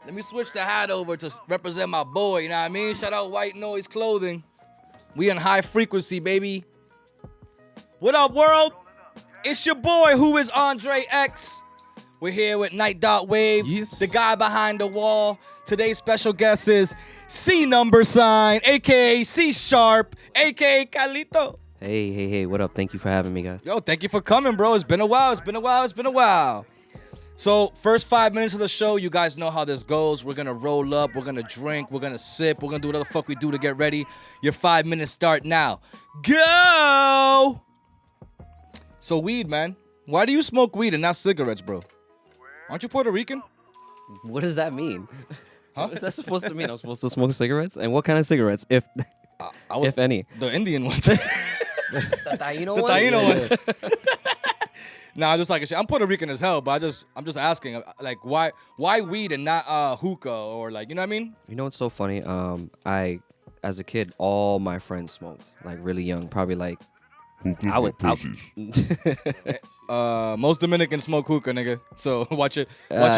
Let me switch the hat over to represent my boy, you know what I mean? Shout out White Noise Clothing. We in high frequency, baby. What up, world? It's your boy, who is Andre X. We're here with Night Dot Wave, Yes. the guy behind the wall. Today's special guest is C number sign, a.k.a. C Sharp, a.k.a. Calito. Hey, what up? Thank you for having me, guys. Yo, thank you for coming, bro. It's been a while. So, first 5 minutes of the show, you guys know how this goes. We're going to roll up, we're going to drink, we're going to sip, we're going to do whatever the fuck we do to get ready. Your 5 minutes start now. Go! So, weed, man. Why do you smoke weed and not cigarettes, bro? Aren't you Puerto Rican? What does that mean? Huh? What is that supposed to mean? I'm supposed to smoke cigarettes? And what kind of cigarettes, if any? The Indian ones. The Taino ones? Taino ones. Nah, just like I'm Puerto Rican as hell, but I'm just asking, like, why weed and not hookah or like, you know what I mean? You know what's so funny? As a kid, all my friends smoked, like really young, probably like Most Dominicans smoke hookah, nigga. So watch your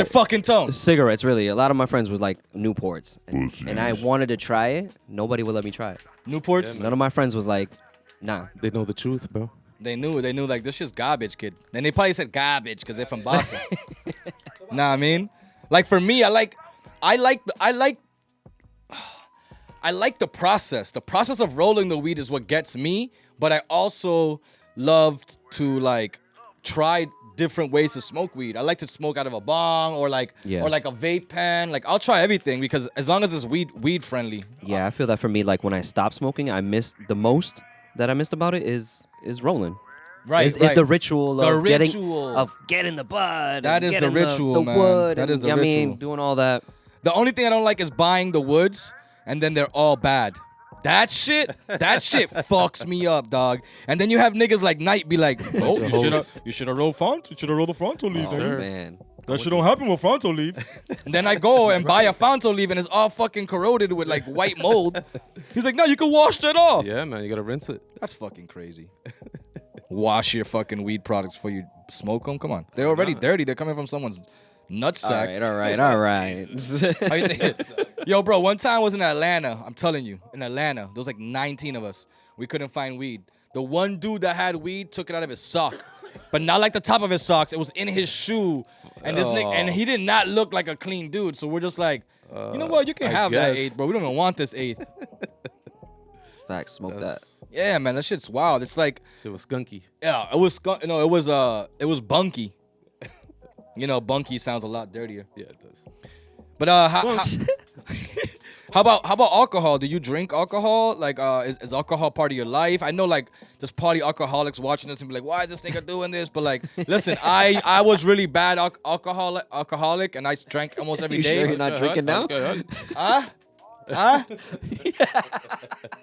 fucking tone. Cigarettes, really. A lot of my friends was like Newports, and I wanted to try it. Nobody would let me try it. Newports? None of my friends was like, nah. They know the truth, bro. They knew like this shit's garbage, kid. And they probably said garbage because they're from Boston. Nah, I mean, like for me, I like the process. The process of rolling the weed is what gets me. But I also love to like try different ways to smoke weed. I like to smoke out of a bong or like a vape pen. Like I'll try everything because as long as it's weed friendly. Yeah, I feel that for me, like when I stopped smoking, I missed the most that I missed about it is rolling. Right, Is the ritual of getting the bud. That is the ritual, the man. wood. That is the I mean, ritual. doing all that. The only thing I don't like is buying the woods and then they're all bad. That shit fucks me up, dog. And then you have niggas like Knight be like, oh, you should have rolled front. You should have rolled the frontal leaf. Oh, man. That shit don't happen with frontal leaf. And then I go and buy a frontal leaf and it's all fucking corroded with like white mold. He's like, no, you can wash that off. Yeah, man, you gotta rinse it. That's fucking crazy. Wash your fucking weed products before you smoke them. Come on, they're already dirty. They're coming from someone's nutsack. All right. How you think? Yo, bro, one time I was in Atlanta. I'm telling you, in Atlanta, there was like 19 of us. We couldn't find weed. The one dude that had weed took it out of his sock, but not like the top of his socks. It was in his shoe, and this nigga, and he did not look like a clean dude. So we're just like, you know what? You can have that eighth, bro. We don't even want this eighth. Facts, smoke that. Yeah, man, that shit's wild. It's like Shit was skunky. yeah, it was it was bunky. You know, bunky sounds a lot dirtier. Yeah, it does. But how about alcohol? Do you drink alcohol? Like, is alcohol part of your life? I know, like, there's party alcoholics watching this and be like, why is this nigga doing this? But like, listen, I was really bad alcoholic, and I drank almost every You day. sure you're not drinking now?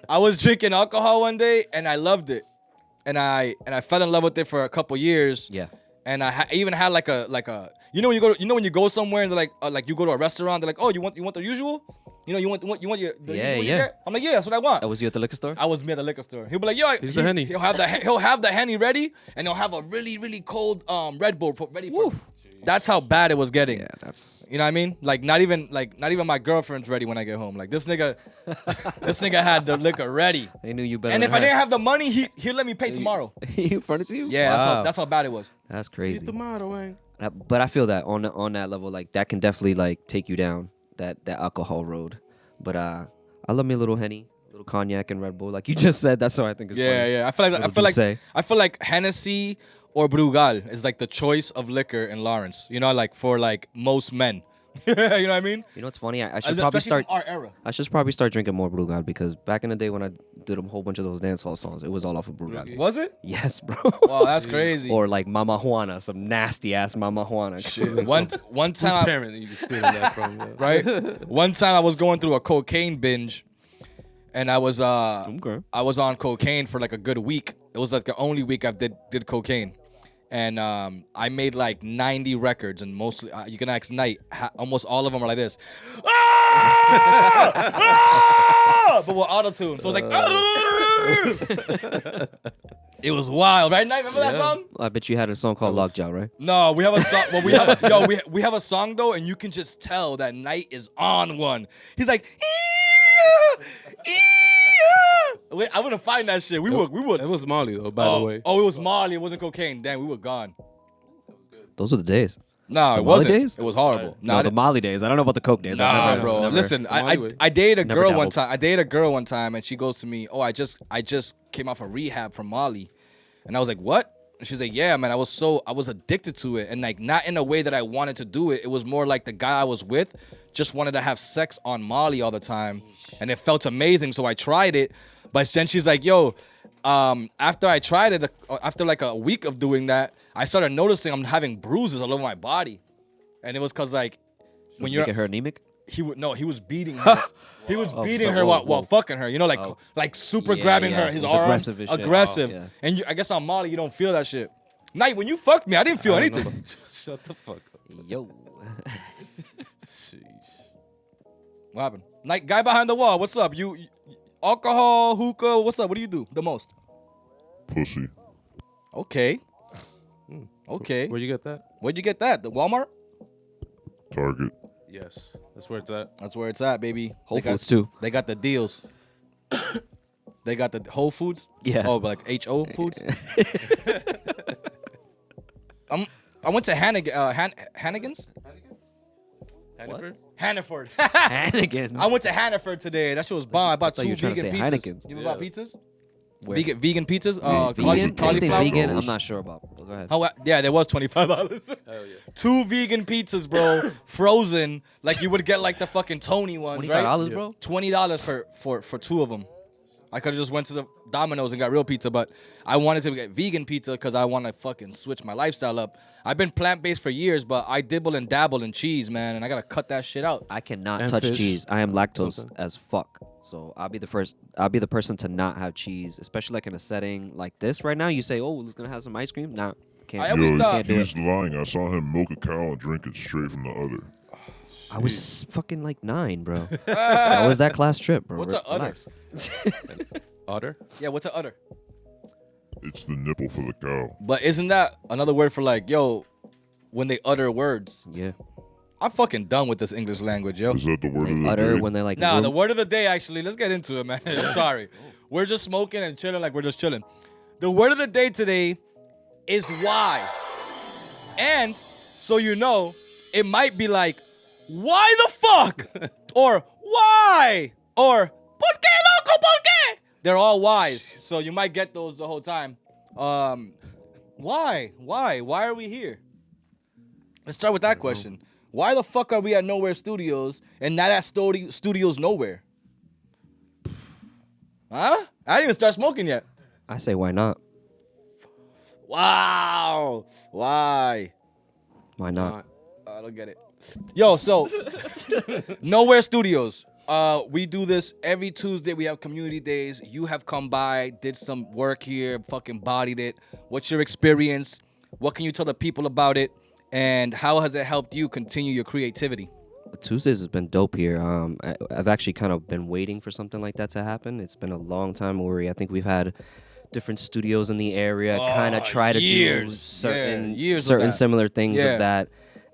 I was drinking alcohol one day, and I loved it, and I fell in love with it for a couple years. Yeah. And I even had like a you know when you go somewhere and they're like you go to a restaurant, they're like, oh, you want the usual, you know, you want the usual you get? I'm like, yeah, that's what I want. That was you at the liquor store? I was me at the liquor store. He'll be like, yo, He's the Henny. He'll have the Henny ready, and he'll have a really really cold Red Bull ready for. That's how bad it was getting. Yeah, that's. You know what I mean? Like not even my girlfriend's ready when I get home. Like this nigga had the liquor ready. They knew you better. And than if I her. didn't have the money, he'll let me pay tomorrow. He fronted to you? Yeah, Wow. that's how bad it was. That's crazy. Tomato, man. But I feel that on that level, like that can definitely like take you down that alcohol road. But I love me a little Henny, a little cognac and Red Bull, like you just said. That's what I think is funny. Yeah. I feel like Hennessy or Brugal is like the choice of liquor in Lawrence. You know, like for like most men. You know what I mean? You know what's funny? I should probably Especially start. from our era. I should probably start drinking more Brugal because back in the day when I did a whole bunch of those dance hall songs, it was all off of Brugal. Was it? Yes, bro. Wow, that's crazy. Or like Mama Juana, some nasty ass Mama Juana. Shit. One Whose time, parent you be stealing that from? Yeah. right? One time I was going through a cocaine binge, and I was on cocaine for like a good week. It was like the only week I did cocaine. And I made like 90 records, and mostly you can ask Knight. Almost all of them are like this, but with auto tune. So it's like, It was wild, right? Night, remember that song? I bet you had a song called Lockjaw, right? No, we have a song. Well, we have a song though, and you can just tell that Knight is on one. He's like, wait, I wouldn't find that shit. We would. It was Molly though, by the way. Oh, it was Molly. It wasn't cocaine. Damn, we were gone. Those were the days. No, The it Molly wasn't. days? It was horrible. No, the Molly days. I don't know about the Coke days. I've Nah, never- bro. never- Listen, Molly I dated a Never girl one dabbled. time. I dated a girl one time, and she goes to me, "Oh, I just came off of rehab from Molly," and I was like, "What?" And she's like, "Yeah, man. I was addicted to it, and like not in a way that I wanted to do it. It was more like the guy I was with just wanted to have sex on Molly all the time, and it felt amazing. So I tried it, but then she's like, "Yo." After I tried it, after like a week of doing that, I started noticing I'm having bruises all over my body, and it was cause like when Was you're making her anemic. he was beating her. He was beating so- her whoa, while whoa. fucking her. You know, like Oh. like super Yeah, grabbing yeah. her, his It was arm, aggressive as shit. aggressive. Oh, yeah. And I guess on Molly you don't feel that shit. Night when you fucked me, I didn't feel I don't anything. know. Shut the fuck up. Yo. Sheesh. What happened? Night guy behind the wall. What's up? You alcohol, hookah. What's up? What do you do the most? Pussy. Okay. Okay. Where'd you get that? Where'd you get that? The Walmart? Target. Yes, that's where it's at. That's where it's at, baby. Whole They got- Foods too. They got the deals. They got the Whole Foods. Yeah. Oh, but like HO Foods. I went to Hannigan's. Hannaford? Hannaford. Hannigans. I went to Hannaford today. That shit was bomb. I bought thought 2 you were trying to vegan say pizzas. Heinekens. You ever Yeah. bought pizzas? Where? Vegan pizzas. Vegan? Cauliflower. Anything vegan? I'm not sure about. But go ahead. How, yeah, there was $25. Hell yeah. 2 vegan pizzas, bro, frozen, like you would get like the fucking Tony ones, right? $25, bro. $20 for 2 of them. I could have just went to the Domino's and got real pizza, but I wanted to get vegan pizza because I want to fucking switch my lifestyle up. I've been plant-based for years, but I dibble and dabble in cheese, man, and I gotta cut that shit out. I cannot And touch fish. cheese. I am lactose Something. as fuck. So I'll be the person to not have cheese, especially like in a setting like this right now. You say, "Oh, we're gonna have some ice cream." Nah, can't. I always Yo, thought- can't do he's it. lying. I saw him milk a cow and drink it straight from the udder. I was fucking like 9, bro. That was that class trip, bro. What's a udder? Relax. Otter? Yeah, what's an udder? It's the nipple for the cow. But isn't that another word for like, yo, when they utter words? Yeah. I'm fucking done with this English language, yo. Is that the word They of the utter day? when they're like. Nah, room- the word of the day, actually, let's get into it, man. I'm sorry. We're just smoking and chilling like we're just chilling. The word of the day today is why. And so you know, it might be like, why the fuck? Or why? Or, ¿por qué, loco, por qué? They're all whys. So you might get those the whole time. Why? Why? Why are we here? Let's start with that question. Why the fuck are we at Nowhere Studios and not at Studios Nowhere? Huh? I didn't even start smoking yet. I say, why not? Wow. Why? Why not? I don't get it. Yo, so Nowhere Studios. We do this every Tuesday. We have community days. You have come by, did some work here, fucking bodied it. What's your experience? What can you tell the people about it? And how has it helped you continue your creativity? Tuesdays has been dope here. I've actually kind of been waiting for something like that to happen. It's been a long time where I think we've had different studios in the area kind of try to do years. certain Yeah, years of that. similar things Yeah. of that.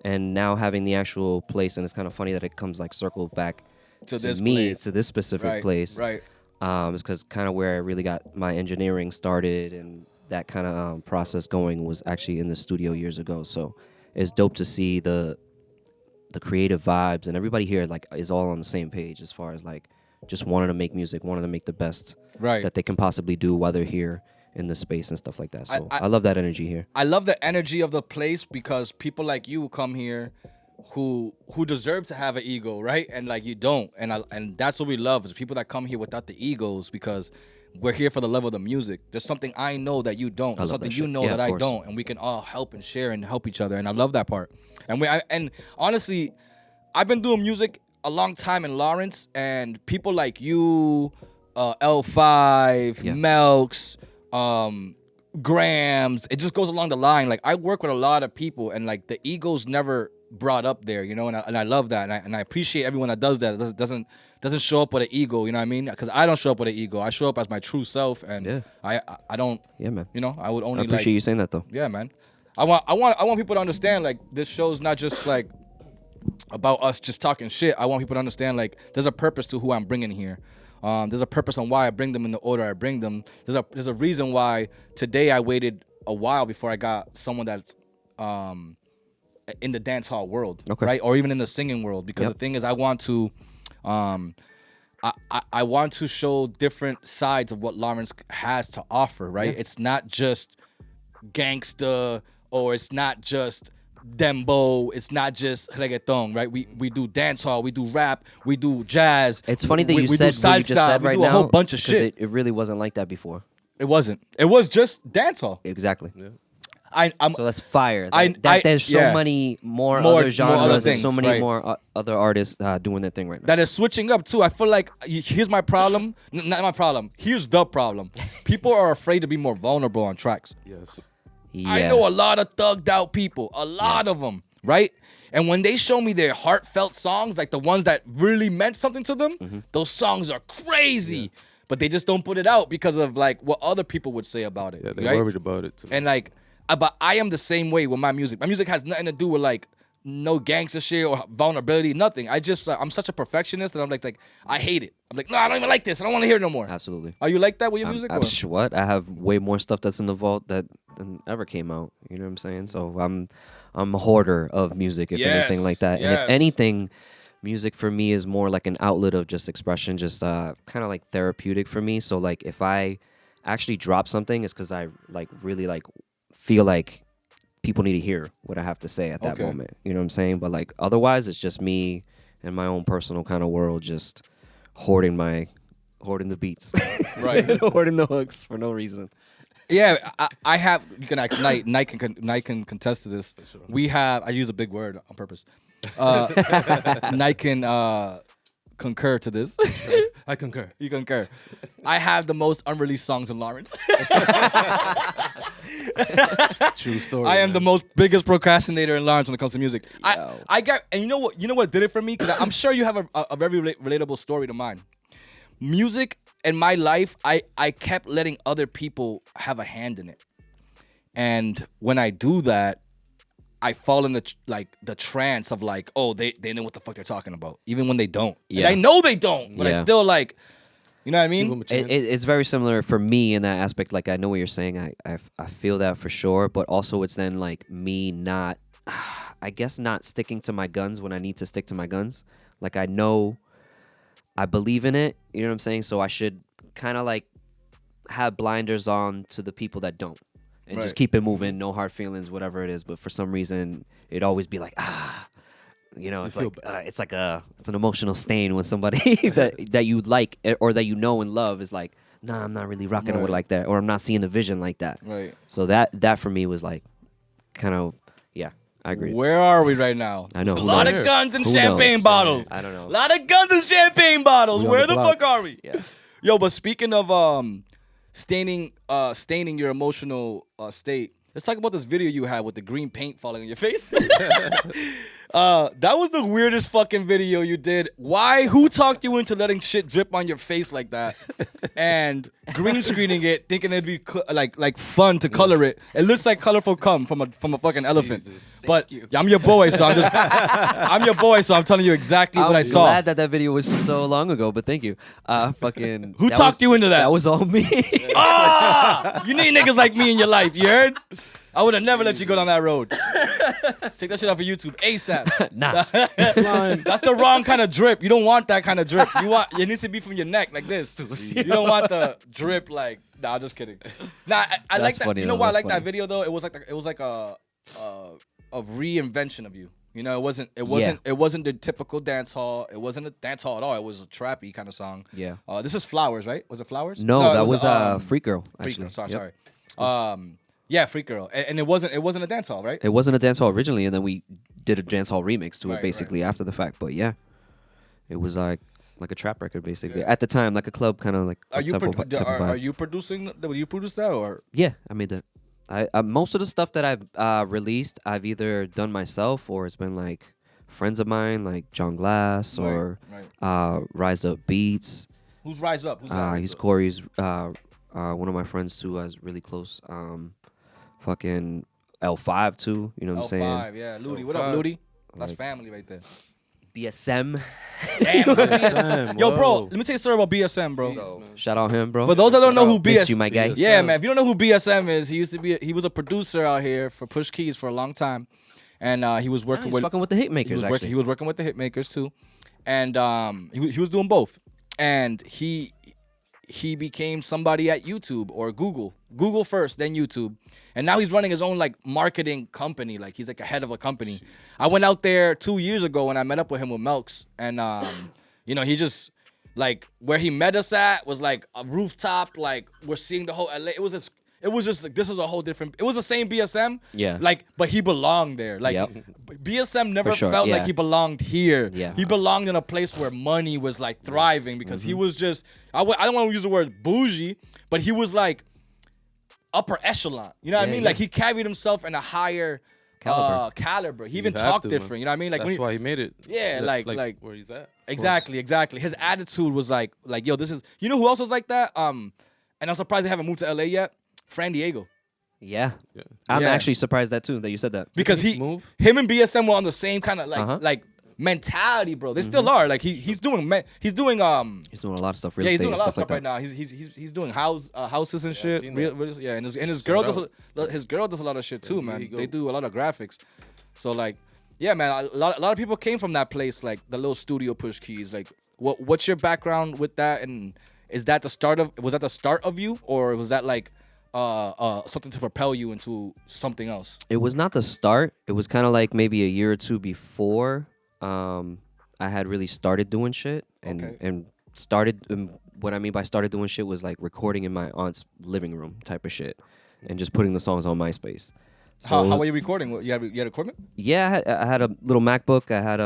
And now having the actual place, and it's kind of funny that it comes like circled back To this me, place. to this specific place. Right. It's because kind of where I really got my engineering started and that kind of process going was actually in the studio years ago. So it's dope to see the creative vibes, and everybody here like is all on the same page as far as like just wanting to make music, wanting to make the best Right. that they can possibly do while they're here in the space and stuff like that. So I- I love that energy here. I love the energy of the place because people like you come here who deserve to have an ego, right? And like you don't. And that's what we love is people that come here without the egos because we're here for the love of the music. There's something I know that you don't. I There's love something that you shit. know Yeah, that of I course. don't, and we can all help and share and help each other. And I love that part. And honestly, I've been doing music a long time in Lawrence, and people like you, L5, Yeah. Melks, Grams, it just goes along the line. Like I work with a lot of people, and like the egos never brought up there, you know, and I love that, and I appreciate everyone that does that. Doesn't show up with an ego, you know what I mean? Because I don't show up with an ego. I show up as my true self, and Yeah. I don't. Yeah, man. You know, I would only I appreciate you saying that though. Yeah, man. I want people to understand, like, this show's not just like about us just talking shit. I want people to understand, like, there's a purpose to who I'm bringing here. There's a purpose on why I bring them in the order I bring them. There's a reason why today I waited a while before I got someone that's in the dance hall world, right? Or even in the singing world, because the thing is, I want to I want to show different sides of what Lawrence has to offer, right? Yeah. It's not just gangsta, or it's not just dembow, it's not just reggaeton, right? We do dance hall, we do rap, we do jazz. It's funny that you said what you just said right now. We do a whole bunch of shit. It really wasn't like that before. It wasn't. It was just dance hall. Exactly. Yeah. So that's fire. There's so many more other genres, more other things, and so many more other artists doing their thing right now. That is switching up too. I feel like here's my problem. Not my problem. Here's the problem. People are afraid to be more vulnerable on tracks. Yes. Yeah. I know a lot of thugged out people, a lot of them, right? And when they show me their heartfelt songs, like the ones that really meant something to them, those songs are crazy. Yeah. But they just don't put it out because of like what other people would say about it. Yeah, they're worried about it too. And like, but I am the same way with my music. My music has nothing to do with like no gangster shit or vulnerability, nothing. I just I'm such a perfectionist that I'm like I hate it. I'm like, no, I don't even like this. I don't want to hear it no more. Absolutely. Are you like that with your music? What? I have way more stuff that's in the vault than ever came out. You know what I'm saying? So I'm a hoarder of music, if anything like that. And if anything, music for me is more like an outlet of just expression, just kind of like therapeutic for me. So like if I actually drop something, it's because I like really like feel like people need to hear what I have to say at that moment. You know what I'm saying? But like otherwise, it's just me and my own personal kind of world, just hoarding the beats, right? Hoarding the hooks for no reason. Yeah, I have. You can ask Knight. Knight can contest to this. Sure. We have. I use a big word on purpose. Knight can concur to this. I concur. You concur. I have the most unreleased songs in Lawrence. True story. I am the most biggest procrastinator in Lawrence when it comes to music. I got, and you know what did it for me? Because I'm sure you have a very relatable story to mine. Music in my life, I kept letting other people have a hand in it, and when I do that, I fall in the trance of like, oh, they know what the fuck they're talking about, even when they don't. Yeah. And I know they don't, but I still like, you know what I mean? It's very similar for me in that aspect. Like I know what you're saying. I feel that for sure, but also it's then like me not, I guess not sticking to my guns when I need to stick to my guns. Like I know, I believe in it. You know what I'm saying? So I should kind of like have blinders on to the people that don't. And just keep it moving, no hard feelings, whatever it is. But for some reason, it'd always be like, you know, it's like it's an emotional stain when somebody that you like or that you know and love is like, nah, I'm not really rocking with like that, or I'm not seeing the vision like that. Right. So that for me was like, kind of, yeah, I agree. Where are we right now? I know. A lot of guns and champagne bottles. I don't know. A lot of guns and champagne bottles. Where the fuck are we? Yeah. Yo, but speaking of staining your emotional state. Let's talk about this video you had with the green paint falling on your face. That was the weirdest fucking video you did. Why? Who talked you into letting shit drip on your face like that? And green screening it, thinking it'd be like fun to color it. It looks like colorful cum from a fucking elephant. Jesus. But I'm your boy, so I'm your boy, so I'm telling you exactly what I saw. I'm glad that video was so long ago, but thank you. Fucking. Who talked you into that? That was all me. You need niggas like me in your life. You heard? I would have never let you go down that road. Take that shit off of YouTube ASAP. Nah. That's the wrong kind of drip. You don't want that kind of drip. It needs to be from your neck like this. You don't want the drip like. Nah, I'm just kidding. Nah, I like that. You know why I like that video though? It was like a reinvention of you. You know, it wasn't the typical dance hall. It wasn't a dance hall at all. It was a trappy kind of song. Yeah. This is Flowers, right? Was it Flowers? No, that was Freak Girl. Freak Girl. Sorry. Yeah, Freak Girl, and it wasn't a dance hall, right? It wasn't a dance hall originally, and then we did a dance hall remix to it basically after the fact. But yeah, it was like a trap record basically at the time, like a club kind of like. Are you producing? Did you produce that or? Yeah, I made that. I most of the stuff that I've released, I've either done myself or it's been like friends of mine, like John Glass or Rise Up Beats. Who's Rise Up? Who's that? He's Corey's one of my friends too. I was really close. Fucking L5 too. You know what I'm saying? L5, yeah. Ludi, what up, Ludi? That's Like- family right there. BSM. Damn, BSM, Yo, bro, whoa. let me tell you a story about BSM, bro. So shout out him, bro. For those that don't know who Miss BSM, you, my guy. yeah, man. If you don't know who BSM is, he was a producer out here for Push Keys for a long time, and he was working He's with fucking with the Hitmakers. he was Actually, working with the Hitmakers too, and he was doing both, and he became somebody at YouTube or Google first, then YouTube, and now he's running his own like marketing company. Like he's like a head of a company. I went out there 2 years ago and I met up with him with Melks, and you know, he just like where he met us at was like a rooftop. Like we're seeing the whole LA. It was just like this is a whole different. It was the same BSM. Yeah. Like, but he belonged there. Like Yep. BSM never For sure, felt like yeah. he belonged here. Yeah. He belonged in a place where money was like thriving because he was just. I don't want to use the word bougie, but he was like upper echelon. You know what I Yeah, mean? yeah. Like he carried himself in a higher caliber. He even have talked to, different. man. You know what I mean? Like That's when he, why he made it. Yeah, like where he's at. exactly. His attitude was like yo, this is. You know who else was like that? And I'm surprised they haven't moved to LA yet. Fran Diego. yeah. Yeah. I'm Yeah. actually surprised that too that you said that. Because Move. him and BSM were on the same kind of Uh-huh. like mentality, bro. They still are. Like he's doing He's doing a lot of stuff, real yeah, he's estate doing a and lot of stuff stuff like right that. now. He's doing houses and Yeah, I've shit. seen that. Yeah, and his girl Shout his girl does a lot of shit too, there man. you go. They do a lot of graphics. So like, yeah, man, a lot of people came from that place, like the little studio Push Keys. Like, what's your background with that? And was that the start of you, or was that like something to propel you into something else? It was not the start. It was kind of like maybe a year or two before I had really started doing shit and started. What I mean by started doing shit was like recording in my aunt's living room type of shit, and just putting the songs on MySpace. So How it was- were you recording? You had equipment? Yeah, I had a little MacBook. I had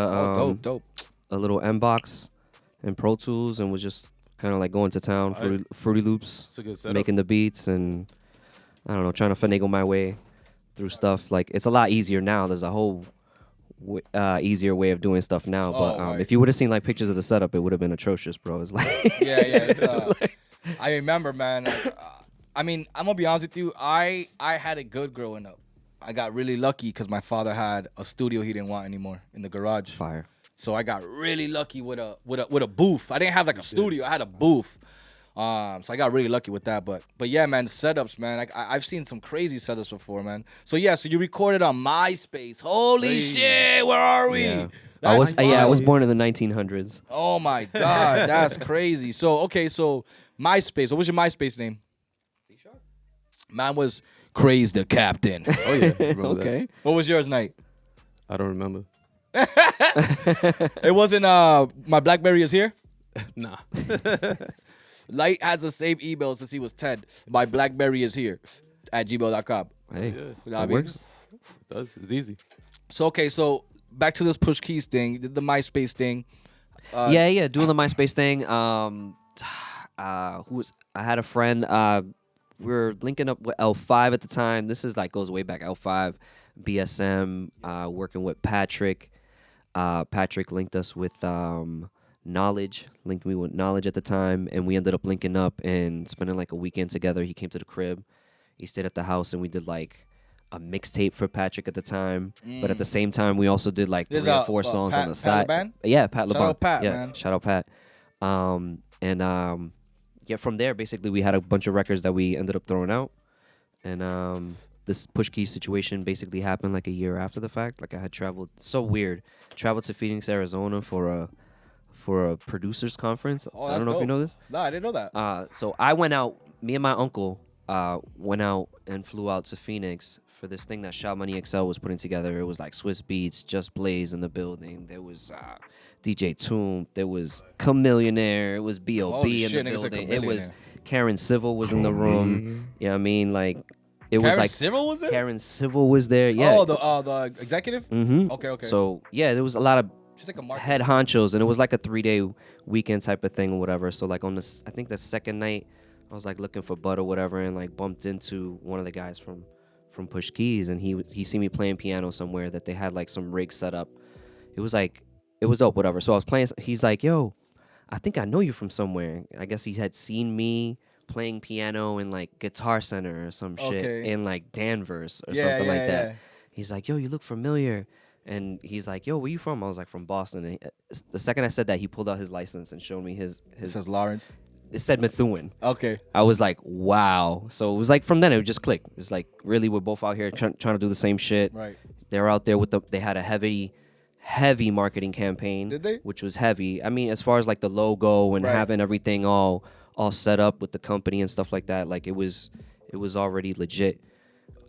Dope. a little M-Box and Pro Tools, and was just kind of like going to town, Fruity Loops, It's a good setup. making the beats, and I don't know, trying to finagle my way through stuff. Like it's a lot easier now. There's a whole easier way of doing stuff now. But right. if you would have seen like pictures of the setup, it would have been atrocious, bro. It's like Yeah. It's, I remember, man. I mean, I'm gonna be honest with you. I had it good growing up. I got really lucky because my father had a studio he didn't want anymore in the garage. fire. So I got really lucky with a booth. I didn't have like a studio. I had a booth. So I got really lucky with that. But yeah, man, setups, man. I've seen some crazy setups before, man. So yeah, so you recorded on MySpace. Holy shit, where are we? Yeah. That's I was fire. born in the 1900s. Oh my God, that's crazy. So MySpace. What was your MySpace name? C Sharp. Mine was Craze the Captain. Oh yeah. remember that. Okay. What was yours, Knight? I don't remember. It wasn't My BlackBerry is here. Nah. Light has the same email since he was 10. My BlackBerry is here at gmail.com. Hey, Yeah. You know what I that mean? works. It's easy. So back to this Push Keys thing, the MySpace thing. Yeah, doing the MySpace thing. I had a friend. We were linking up with L5 at the time. This is like goes way back. L5, BSM, working with Patrick. Patrick linked us with Knowledge. Linked me with Knowledge at the time, and we ended up linking up and spending like a weekend together. He came to the crib. He stayed at the house, and we did like a mixtape for Patrick at the time. But at the same time, we also did like There's 3 or 4 songs Pat- on the Pat side. LeBan? Yeah, Pat Shout LeBan. out Pat, yeah, man. shout out Pat. Yeah, from there, basically, we had a bunch of records that we ended up throwing out. And this Push Keys situation basically happened like a year after the fact. Like I had traveled, so weird, traveled to Phoenix, Arizona for a producers conference. Oh, I that's don't know if you dope. know this. No, I didn't know that. So I went out, me and my uncle went out and flew out to Phoenix for this thing that Shout Money XL was putting together. It was like Swiss Beats, Just Blaze in the building. There was DJ Toom. There was Chamillionaire. It was B.O.B. Holy in shit, the nigga said building. It was Chamillionaire. Karen Civil was in the room. You know what I mean? Like, it was Karen like Civil was there? Karen Civil was there. Yeah. Oh, the executive? Mm-hmm. Okay. So, yeah, there was a lot of She's like a market. head honchos, and it was like a 3-day weekend type of thing or whatever. So like on this, I think the second night, I was like looking for bud or whatever, and like bumped into one of the guys from Push Keys, and he seen me playing piano somewhere that they had like some rig set up. It was dope, whatever. So I was playing. He's like, "Yo, I think I know you from somewhere." I guess he had seen me playing piano in like Guitar Center or some shit in like Danvers or something like that. Yeah. He's like, "Yo, you look familiar." And he's like, "Yo, where you from?" I was like, "From Boston." And the second I said that, he pulled out his license and showed me his. It says Lawrence. It said Methuen. Okay. I was like, wow. So it was like from then it would just click. It's like really we're both out here trying to do the same shit. Right. They're out there they had a heavy marketing campaign. Did they? Which was heavy. I mean, as far as like the logo and having everything all set up with the company and stuff like that, like it was already legit.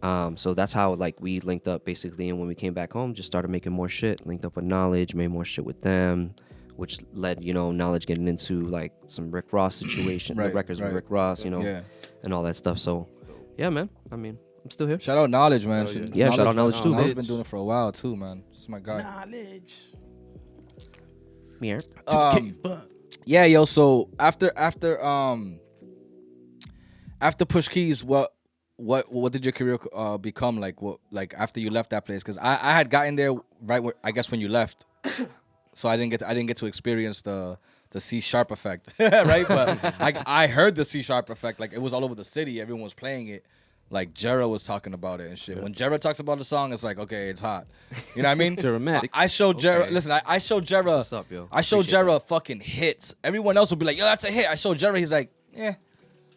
So that's how like we linked up basically, and when we came back home, just started making more shit. Linked up with Knowledge, made more shit with them, which led Knowledge getting into like some Rick Ross situation, the records with Rick Ross, and all that stuff. So yeah, man. I mean, I'm still here. Shout out Knowledge, man. Yeah, shout out Knowledge too, bro. Knowledge been doing it for a while too, man. This is my guy. Knowledge. Yeah. Yeah, yo. So after Push Keys, what did your career become like? What like after you left that place? Because I had gotten there right I guess when you left, so I didn't get to experience the C Sharp effect, right? But I heard the C Sharp effect, like it was all over the city. Everyone was playing it. Like Jera was talking about it and shit. Yeah. When Jera talks about the song, it's like, okay, it's hot. You know what I mean? Dramatic. I showed Jera. Listen, I showed Jera. What's up, yo? I showed Jera fucking hits. Everyone else would be like, yo, that's a hit. I showed Jera. He's like, yeah.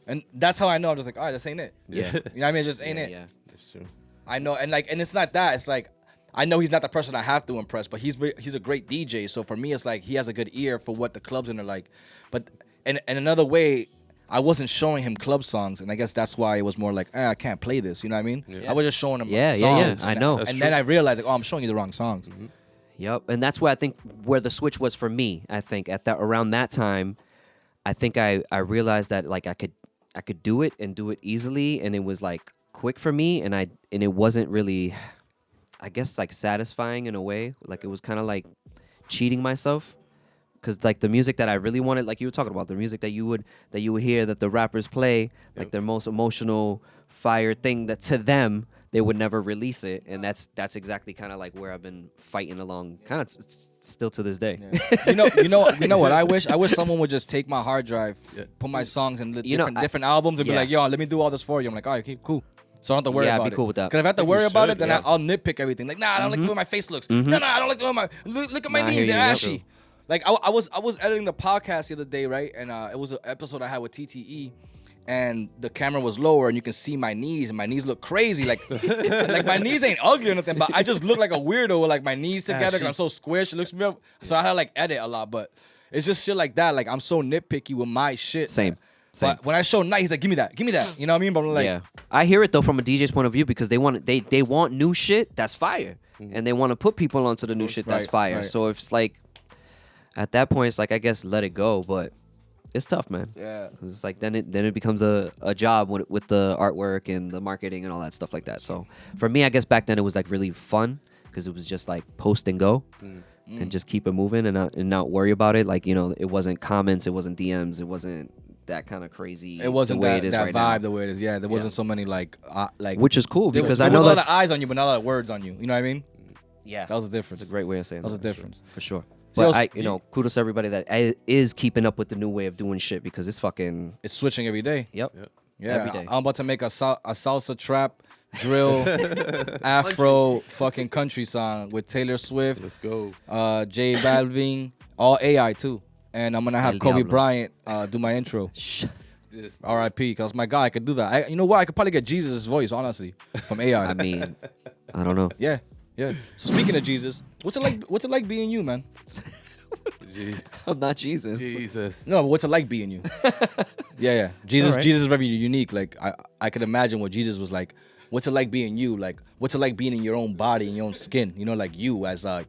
And that's how I know. I'm just like, all right, this ain't it. Yeah. You know what I mean? It just ain't it. Yeah. That's true. I know, and it's not that. It's like I know he's not the person I have to impress, but he's a great DJ. So for me, it's like he has a good ear for what the clubs are like. But in another way, I wasn't showing him club songs, and I guess that's why it was more like, I can't play this. You know what I mean? Yeah. I was just showing him songs. Yeah. I know. And then I realized, like, I'm showing you the wrong songs. Mm-hmm. Yep, and that's where I think where the switch was for me. I think around that time, I think I realized that like I could do it and do it easily, and it was like quick for me, and it wasn't really, I guess, like satisfying in a way. Like it was kind of like cheating myself, because like the music that I really wanted, like you were talking about, the music that you would hear that the rappers play, like their most emotional fire thing that to them they would never release it, and that's exactly kind of like where I've been fighting along, kind of still to this day. Yeah. You know what I wish someone would just take my hard drive, put my songs in different albums, and be like, yo, let me do all this for you. I'm like, all right, cool. So I don't have to worry about it. Yeah, I'd be cool with that. Because if I have to worry about it, then I'll nitpick everything. Like, nah, I don't like the way my face looks. No, I don't like the way look at my knees, they're ashy. Like I was editing the podcast the other day, right? And it was an episode I had with TTE, and the camera was lower, and you can see my knees, and my knees look crazy. Like, like my knees ain't ugly or nothing, but I just look like a weirdo with like my knees together because I'm so squished. It looks real. So I had to like edit a lot, but it's just shit like that. Like I'm so nitpicky with my shit. Same. But when I show Night, he's like, give me that. You know what I mean? But I'm like, yeah, I hear it though from a DJ's point of view, because they want new shit that's fire, and they want to put people onto the new shit that's fire. Right. So if it's like, at that point, it's like, I guess let it go, but it's tough, man. Yeah, because it's like then it becomes a job with the artwork and the marketing and all that stuff like that. So for me, I guess back then it was like really fun, because it was just like post and go. And just keep it moving and not worry about it. Like, it wasn't comments, it wasn't DMs, it wasn't that kind of crazy. It wasn't the way that it is that right vibe now. the way it is. Yeah, there wasn't so many like which is cool, because there I know was a lot that of eyes on you, but not a lot of words on you. You know what I mean? Yeah, that was the difference. It's a great way of saying that. That was the difference for sure. But kudos to everybody that is keeping up with the new way of doing shit, because it's switching every day. Yep. Yeah, every day. I'm about to make a salsa trap, drill, Afro fucking country song with Taylor Swift. Let's go. J Balvin, all AI too, and I'm gonna have Kobe Bryant do my intro. R.I.P. Because my guy, I could do that. You know what? I could probably get Jesus' voice, honestly, from AI. I mean, I don't know. Yeah. So speaking of Jesus, what's it like being you, man? Jeez. I'm not Jesus. No, but what's it like being you? Yeah. Jesus is very unique. Like I could imagine what Jesus was like. What's it like being you? Like what's it like being in your own body, in your own skin? Like you as a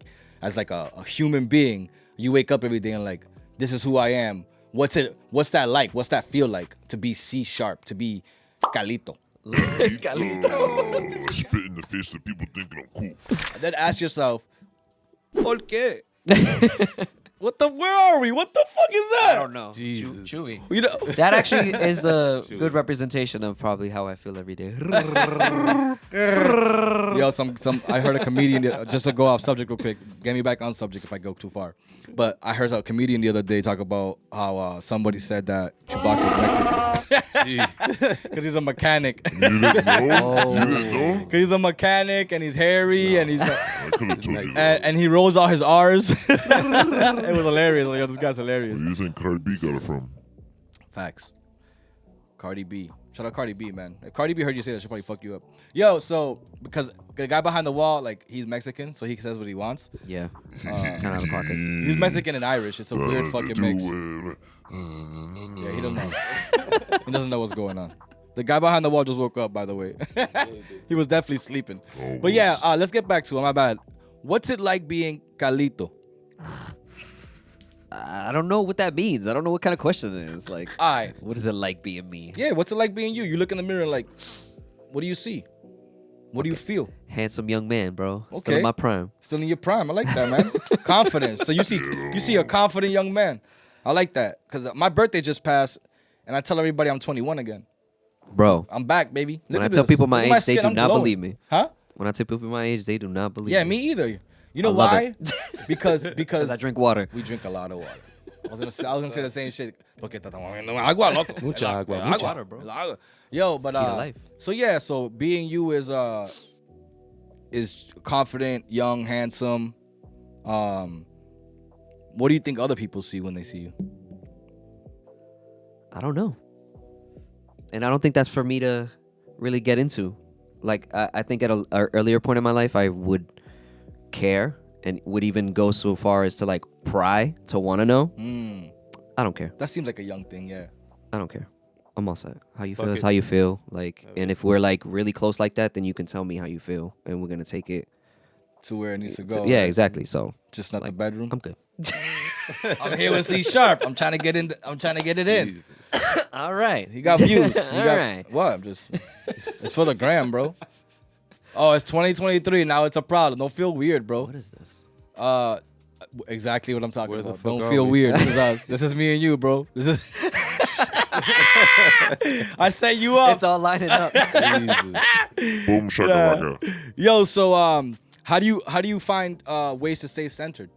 human being. You wake up every day and like, this is who I am. What's that like? What's that feel like to be C Sharp, to be Calito? Spit in the face of people thinking I'm cool. And then ask yourself, ¿por qué? Where are we? What the fuck is that? I don't know. Jesus. Chewy. You know, That actually is a good representation of probably how I feel every day. yo, I heard a comedian just to go off subject real quick. Get me back on subject if I go too far. But I heard a comedian the other day talk about how somebody said that Chewbacca is Mexican because he's a mechanic. You didn't know? Oh. You didn't know? Because he's a mechanic and he's hairy and he's I could have told you that. and he rolls out his R's. It was hilarious. Like, yo, this guy's hilarious. Where do you think Cardi B got it from? Facts. Cardi B. Shout out Cardi B, man. If Cardi B heard you say that, she'll probably fuck you up. Yo, so because the guy behind the wall, like, he's Mexican, so he says what he wants. Yeah. Kind of out of pocket. He's Mexican and Irish. It's a weird fucking mix. Yeah, he doesn't know. He doesn't know what's going on. The guy behind the wall just woke up, by the way. He was definitely sleeping. But yeah, let's get back to it. My bad. What's it like being Calito? I don't know what that means. I don't know what kind of question it is. Like, All right. what is it like being me? Yeah, what's it like being you? You look in the mirror and like, what do you see? What do you feel? Handsome young man, bro. Still Okay. in my prime. Still in your prime. I like that, man. Confidence. So you see a confident young man. I like that. Because my birthday just passed, and I tell everybody I'm 21 again. Bro, I'm back, baby. Look when I at tell this. people my Look at age, they skin. do I'm not glowing. believe me. Huh? When I tell people my age, they do not believe Yeah, me. me either. You know I love why? it. Because Because I drink water. we drink a lot of water. I was gonna say the same shit. Porque te estamos bebiendo agua, loco. Mucha El agua, el mucha water, bro. el agua. Yo, but key to life. so yeah, so being you is confident, young, handsome. What do you think other people see when they see you? I don't know. And I don't think that's for me to really get into. Like, I think at an earlier point in my life, I would care and would even go so far as to, like, pry to want to know. I don't care. That seems like a young thing, yeah. I don't care. I'm all set. How you Fuck feel is it. how you feel. Like, and if we're, like, really close like that, then you can tell me how you feel. And we're going to take it. To where it needs to go. Yeah, exactly. So, Just not the like, bedroom. I'm good. I'm here with C Sharp. I'm trying to get in. I'm trying to get it in. All right. He got views. All right. What? I'm just. It's for the gram, bro. Oh, it's 2023. Now it's a problem. Don't feel weird, bro. What is this? Exactly what I'm talking Where the about. fuck Don't are feel we? weird. This is us. This is me and you, bro. This is. I set you up. It's all lining up. Boom shakalaka. Yo, so how do you find ways to stay centered?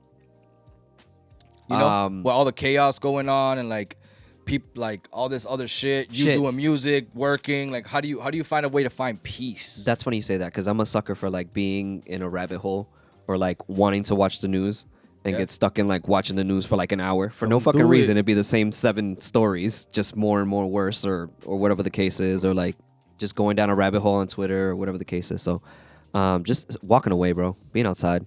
You know, with all the chaos going on and like people like all this other shit. You doing music, working. Like, how do you find a way to find peace? That's funny you say that because I'm a sucker for like being in a rabbit hole or like wanting to watch the news and get stuck in like watching the news for like an hour for no fucking reason. It'd be the same 7 stories, just more and more worse or whatever the case is, or like just going down a rabbit hole on Twitter or whatever the case is. So just walking away, bro. Being outside.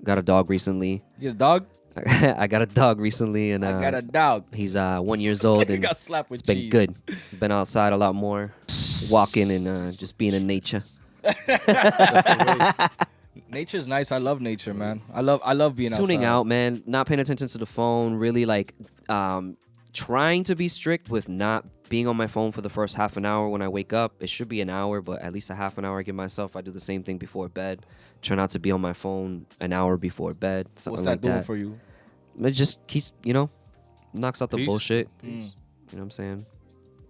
Got a dog recently. You get a dog? I got a dog recently, and I got a dog. He's 1 year old, He and got slapped with it's been cheese. good. Been outside a lot more, walking and just being in nature. Nature's nice. I love nature, man. I love being Tuning outside. out, man. Not paying attention to the phone. Really like trying to be strict with not being on my phone for the first half an hour when I wake up. It should be an hour, but at least a half an hour I give myself. I do the same thing before bed. Try not to be on my phone an hour before bed. Something What's that like doing that. for you? It just keeps, knocks out the Peace. bullshit. Mm. You know what I'm saying?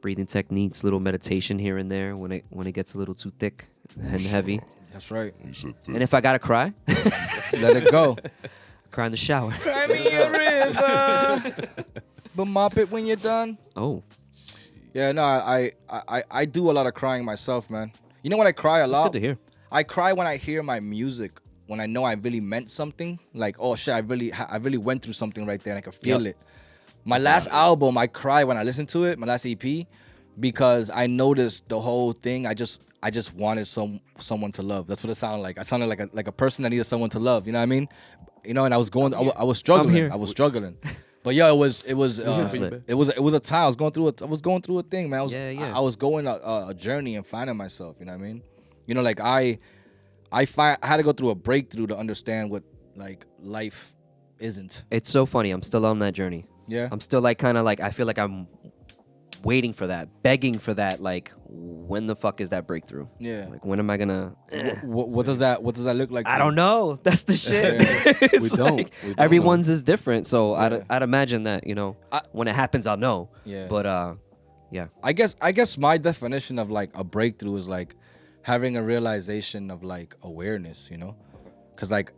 Breathing techniques, little meditation here and there when it gets a little too thick and heavy. That's right. He said And if I gotta cry, Let it go. cry in the shower. Cry me a river, but mop it when you're done. Oh, Yeah, no, I do a lot of crying myself, man. You know when I cry a that's lot? good to hear. I cry when I hear my music, when I know I really meant something. Like, oh shit, I really went through something right there, and I can feel it. My last album, I cry when I listen to it. My last EP, because I noticed the whole thing. I just wanted someone to love. That's what it sounded like. I sounded like a person that needed someone to love. You know what I mean? And I was I was struggling. here. I was struggling. But yo, it was a time. I was going through a thing, man. I was going a journey and finding myself. You know what I mean? You know, like I had to go through a breakthrough to understand what like life isn't. It's so funny. I'm still on that journey. Yeah. I'm still like kind of like I feel like I'm waiting for that, begging for that. Like, when the fuck is that breakthrough? Yeah. Like, when am I gonna? What does that look like? I don't know. That's the shit. It's We don't. like, We don't everyone's is different. So Yeah. I'd imagine that when it happens, I'll know. Yeah. But yeah. I guess my definition of like a breakthrough is like having a realization of like awareness, because like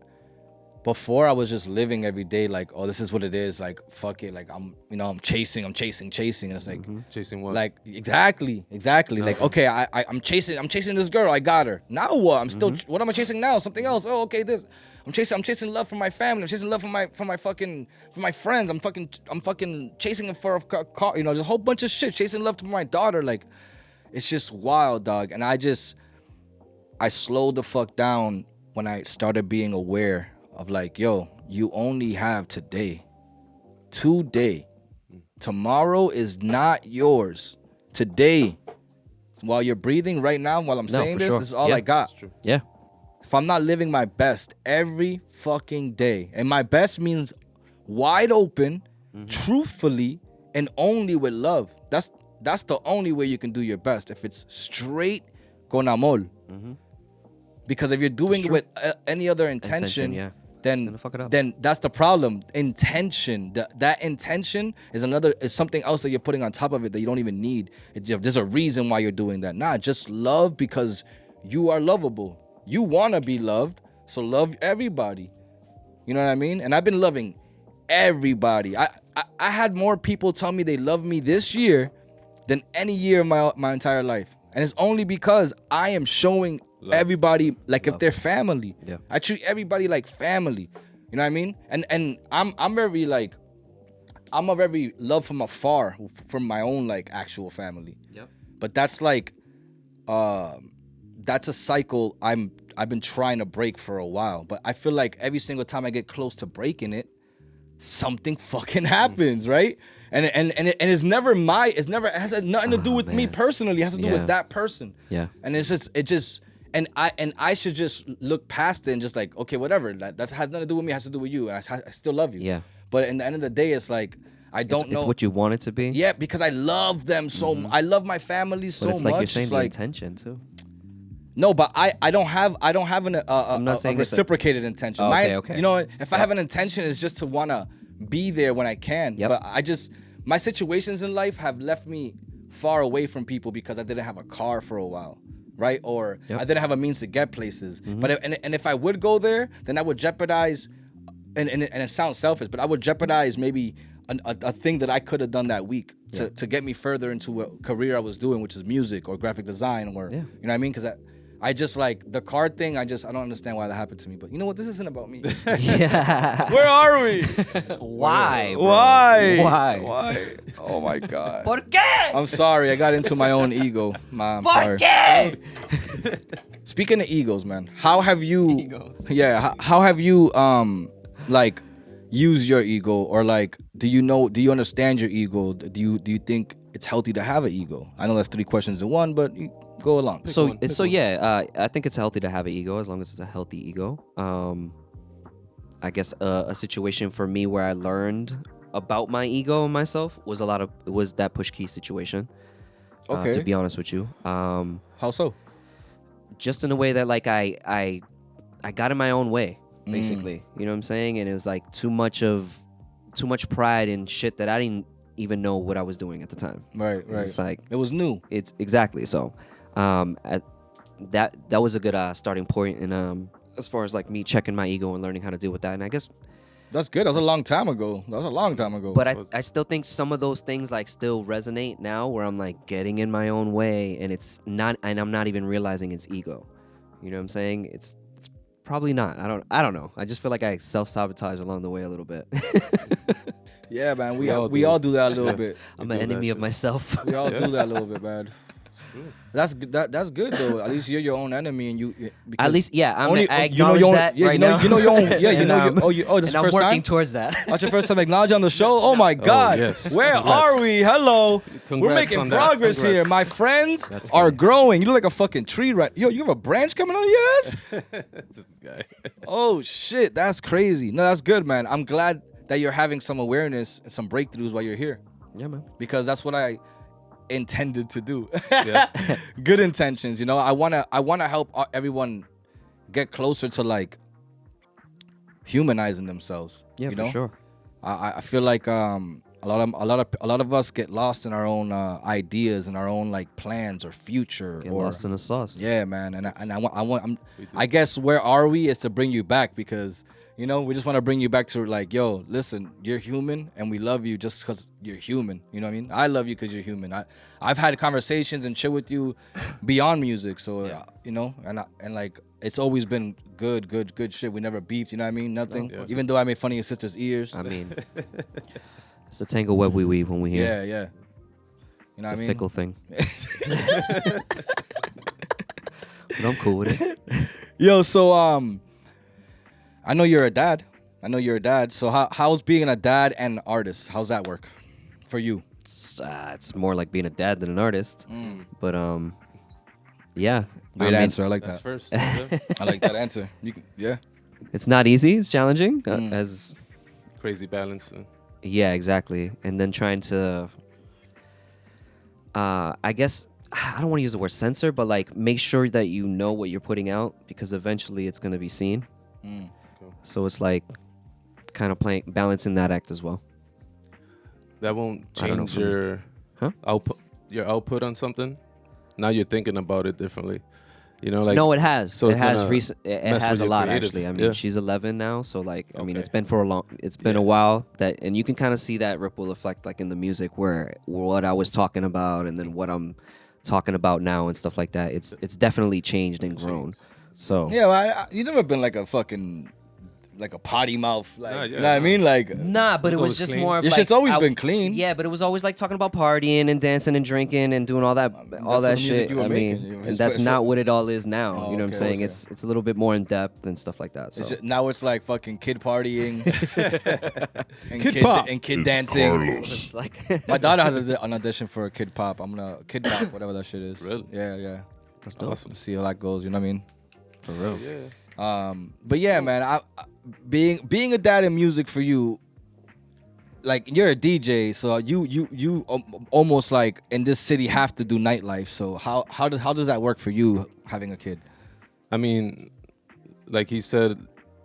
before I was just living every day like, oh, this is what it is, like fuck it, like I'm chasing, and it's like Chasing what? like exactly like okay, I'm chasing this girl, I got her, now what? I'm still what am I chasing now? Something else. Oh, okay, this I'm chasing love from my family. I'm chasing love from my friends. I'm fucking chasing it for a car. There's a whole bunch of shit. Chasing love to my daughter. Like, it's just wild, dog. And I slowed the fuck down when I started being aware of like, yo, you only have today. Tomorrow is not yours. Today, while you're breathing right now, while I'm saying this, sure. this is all Yeah. I got. Yeah. If I'm not living my best every fucking day, and my best means wide open, truthfully, and only with love. That's the only way you can do your best. If it's straight con amor. Because if you're doing it with any other intention, yeah. then gonna fuck it up. then that's the problem. Intention. That intention is something else that you're putting on top of it that you don't even need. There's a reason why you're doing that. Nah, just love because you are lovable. You want to be loved, so love everybody. You know what I mean? And I've been loving everybody. I had more people tell me they love me this year than any year of my entire life. And it's only because I am showing everybody like if they're family. Yeah. I treat everybody like family. You know what I mean? And I'm very like, I'm a very love from afar from my own like actual family. Yep. But that's like that's a cycle I've been trying to break for a while. But I feel like every single time I get close to breaking it, something fucking happens, right? And it's never it has nothing to do with me personally. It has to do with that person. Yeah. And and I should just look past it and just like, okay, whatever. That has nothing to do with me. It has to do with you. And I still love you. Yeah. But in the end of the day, it's like I don't know. It's what you want it to be. Yeah, because I love them so much. I love my family so But it's like much. you're saying It's the like, intention too. no, but I don't have a not saying it's reciprocated intention. Oh, My, okay. You know, if I have an intention, it's just to wanna be there when I can. Yep. But my situations in life have left me far away from people because I didn't have a car for a while, right? Or I didn't have a means to get places. But if I would go there, then I would jeopardize, and it sounds selfish, but I would jeopardize maybe a thing that I could have done that week to get me further into a career I was doing, which is music or graphic design, or you know what I mean? Because I just like the card thing. I don't understand why that happened to me. But you know what? This isn't about me. Yeah. Where are we? Why? Bro? Why? Oh my God. ¿Por qué? I'm sorry. I got into my own ego. I'm sorry. qué? Speaking of egos, man, how have you? How have you like used your ego, or like do you understand your ego? Do you think it's healthy to have an ego? I know that's 3 questions in one, but you go along. I think it's healthy to have an ego as long as it's a healthy ego. I guess a situation for me where I learned about my ego and myself was that push key situation. Okay. To be honest with you. How so? Just in a way that like I got in my own way, basically. You know what I'm saying? And it was like too much pride in shit that I didn't even know what I was doing at the time. Right. It's like it was new. It's exactly so. That was a good starting point, and as far as like me checking my ego and learning how to deal with that, and I guess that's good. That was a long time ago. But I still think some of those things like still resonate now, where I'm like getting in my own way, and I'm not even realizing it's ego. You know what I'm saying? It's probably not. I don't know. I just feel like I self-sabotage along the way a little bit. Yeah, man. We all do that a little bit. I'm an enemy of myself. We all do that a little bit, man. That's good though. At least you're your own enemy, and you. At least, yeah. I acknowledge you know that right now. You know your own. Yeah, you know. This is and the first I'm working time. towards that. That's your first time acknowledging on the show. Oh my God. Yes. Where Congrats. are we? Hello. We're Congrats making on that. progress here. Congrats. My friends That's are funny. growing. You look like a fucking tree right. Yo, you have a branch coming on your ass? This guy. Oh shit, that's crazy. No, that's good, man. I'm glad that you're having some awareness and some breakthroughs while you're here, Yeah, man. because that's what intended to do. Yeah. Good intentions, you know. I wanna help everyone get closer to like humanizing themselves. Yeah, you for know? sure. I feel like a lot of us get lost in our own ideas and our own like plans or future. Get or lost in the sauce. yeah, man. I guess where are we is to bring you back because you know we just want to bring you back to like, yo, listen, you're human and we love you just because you're human. You know what I mean? I love you because you're human. I've had conversations and chill with you beyond music. So you know, and like it's always been good shit. We never beefed. You know what I mean? Nothing. No, yeah. Even though I made fun of your sister's ears. I mean, it's a tangle web we weave when we hear. Yeah. You know It's what I a mean? fickle thing. But I'm cool with it. Yo, so I know you're a dad. So how's being a dad and an artist? How's that work for you? It's more like being a dad than an artist. But yeah. Great answer. I like That's that. first. Yeah. I like that answer. Yeah. It's not easy. It's challenging. As Crazy balance. yeah, exactly. And then trying to, I guess I don't want to use the word censor, but like make sure that you know what you're putting out because eventually it's gonna be seen. Cool. So it's like kind of balancing that act as well. That won't I don't know change for me. your Huh? output on something. Now you're thinking about it differently. You know, like No, it has. so it it's has gonna recent. It mess has with a your lot creative. actually. I mean, Yeah. she's 11 now, so like, I mean, Okay. it's been a while that, and you can kind of see that ripple effect like in the music where what I was talking about and then what I'm talking about now and stuff like that. It's definitely changed and grown. So Yeah, well, you never been like a fucking like a potty mouth, like Nah, you yeah, know what I nah. mean? Like Nah, but It's it was always just clean. more of your like shit's always been clean. Yeah, but it was always like talking about partying and dancing and drinking and doing all that the music shit. you were I making. mean, It's and that's for- not what it all is now. Oh, You know what I'm okay, saying? okay. It's a little bit more in depth and stuff like that. So It's just, now it's like fucking kid partying and Kid pop. and kid It's dancing. Carlos. it's like My daughter has an audition for a kid pop. I'm gonna kid pop, whatever that shit is. Really? Yeah. that's dope. Awesome. See how that goes. You know what I mean? For real. Yeah. But yeah, man, I being a dad in music for you, like you're a DJ, so you almost like in this city have to do nightlife. So how does that work for you having a kid? I mean, like he said,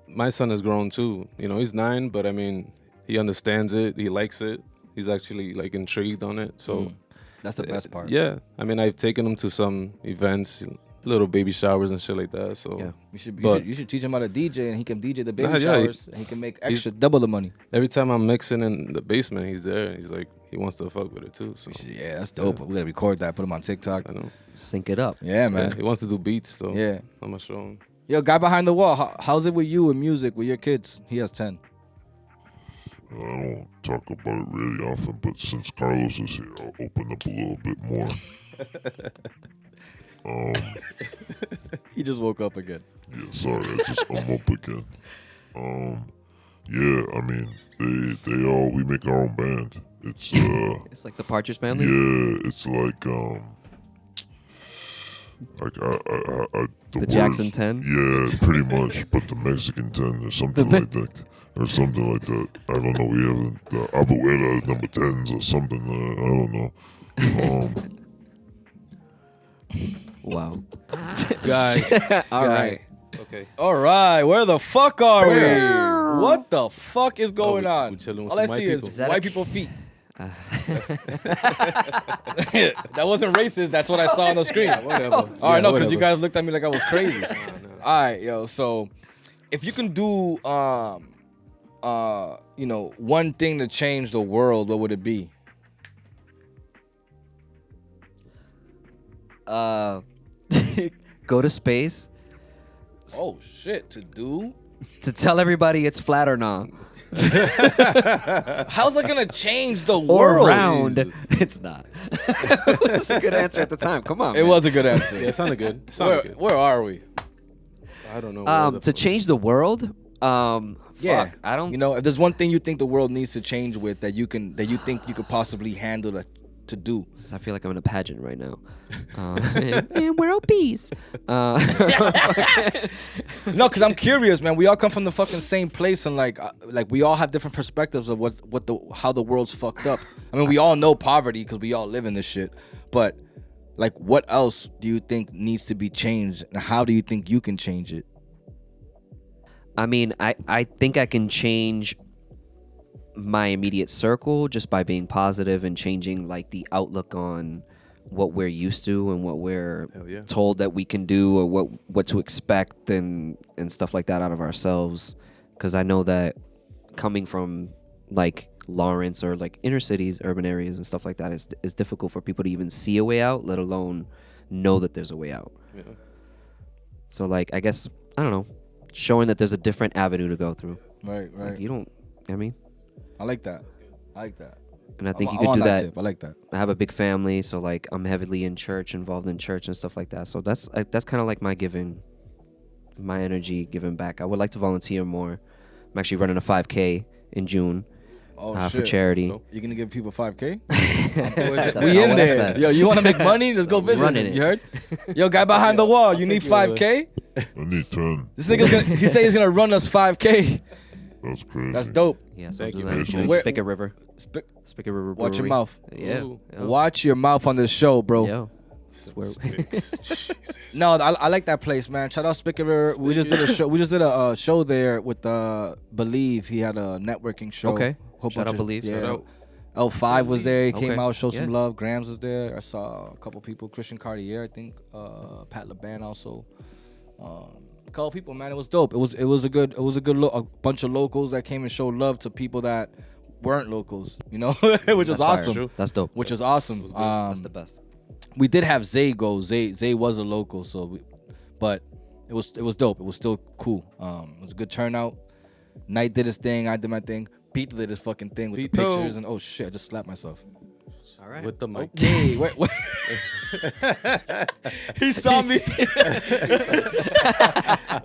my son has grown too. You know, he's 9, but I mean, he understands it. He likes it. He's actually like intrigued on it. So That's the best part. yeah, I mean, I've taken him to some events, little baby showers and shit like that. So Yeah. You should teach him how to DJ, and he can DJ the baby Nah, yeah, showers, and he can make extra double the money. every time I'm mixing in the basement, he's there. He's like, he wants to fuck with it too. So Yeah, that's dope. We gotta record that, put him on TikTok. I know. Sync it up. Yeah, Yeah, man. he wants to do beats. So Yeah. I'm gonna show him. Yo, guy behind the wall. How's it with you in music with your kids? He has 10. I don't talk about it really often, but since Carlos is here, I'll open up a little bit more. He just woke up again. Yeah, sorry, I'm up again. Yeah, I mean, they all, we make our own band. It's It's like the Partridge Family. yeah, it's like The Jackson 10? Yeah, pretty much, but the Mexican 10 or something like that. Or something like that. I don't know. We haven't. The Abuela number 10s or something. I don't know. Wow. Guy. All guy. right. Okay. All right, where the fuck are we? What the fuck is going we on? chilling with All I some see white is people. Is that white a- people feet. That wasn't racist. That's what I saw on the screen. Whatever. All right, no, because you whatever. guys looked at me like I was crazy. All right, yo. So, if you can do, you know, one thing to change the world, what would it be? Go to space Oh shit, to do? to tell everybody it's flat or not. How's that gonna change the Or world? round. Jesus. It's not. That's a good answer at the time. Come on. It man. was a good answer. Yeah, it sounded good. It sounded good. Where are we? I don't know. where the To fuck- change the world. Yeah, Fuck, I don't. You know, if there's one thing you think the world needs to change with that you think you could possibly handle to do. I feel like I'm in a pageant right now. And we're obese. No, because I'm curious, man. We all come from the fucking same place, and like we all have different perspectives of how the world's fucked up. I mean, we all know poverty because we all live in this shit. But like, what else do you think needs to be changed, and how do you think you can change it? I mean, I think I can change my immediate circle just by being positive and changing like the outlook on what we're used to and what we're told that we can do, or what to expect and stuff like that out of ourselves. Because I know that coming from like Lawrence or like inner cities, urban areas and stuff like that is difficult for people to even see a way out, let alone know that there's a way out. Yeah. So like, I guess, I don't know, showing that there's a different avenue to go through. Right. Like, you don't, I mean, I like that. And I think I'm you could do that. Tip. I like that. I have a big family, so like I'm heavily involved in church and stuff like that. So that's kind of like my energy giving back. I would like to volunteer more. I'm actually running a 5K in June for charity. You're gonna give people 5K? That's we not in what I there. said. Yo, you want to make money? Let's go visit. Running Him. it. You heard? Yo, guy behind the wall. You need 5K? I need 10. This nigga's gonna. He said he's gonna run us 5K. That's crazy. That's dope. Yeah, so Thank do you, that man. in June. Where- Spigot River. Spigot River Watch your Brewery. mouth. Yeah. Ooh. Yeah. Watch your mouth on this show, bro. Yeah. That's where- Jesus. No, I like that place, man. Shout out Spicker. We just did a show. We just did a show there with Believe. He had a networking show. Okay. Whole Shout bunch out of- Believe. Yeah. Shout out. L5 was there. He came Okay. out, showed some Yeah. love. Grams was there. I saw a couple people. Christian Cartier, I think. Pat LeBan also. A couple people, man. It was dope. It was a good a bunch of locals that came and showed love to people that weren't locals. You know, which was That's fire. awesome. True. That's dope. Which is awesome. That's the best. We did have Zay go. Zay was a local, but it was dope. It was still cool. It was a good turnout. Knight did his thing. I did my thing. Pete did his fucking thing with the Pito. pictures, and oh shit, I just slapped myself. All right. With the mic. Hey, wait. He saw me.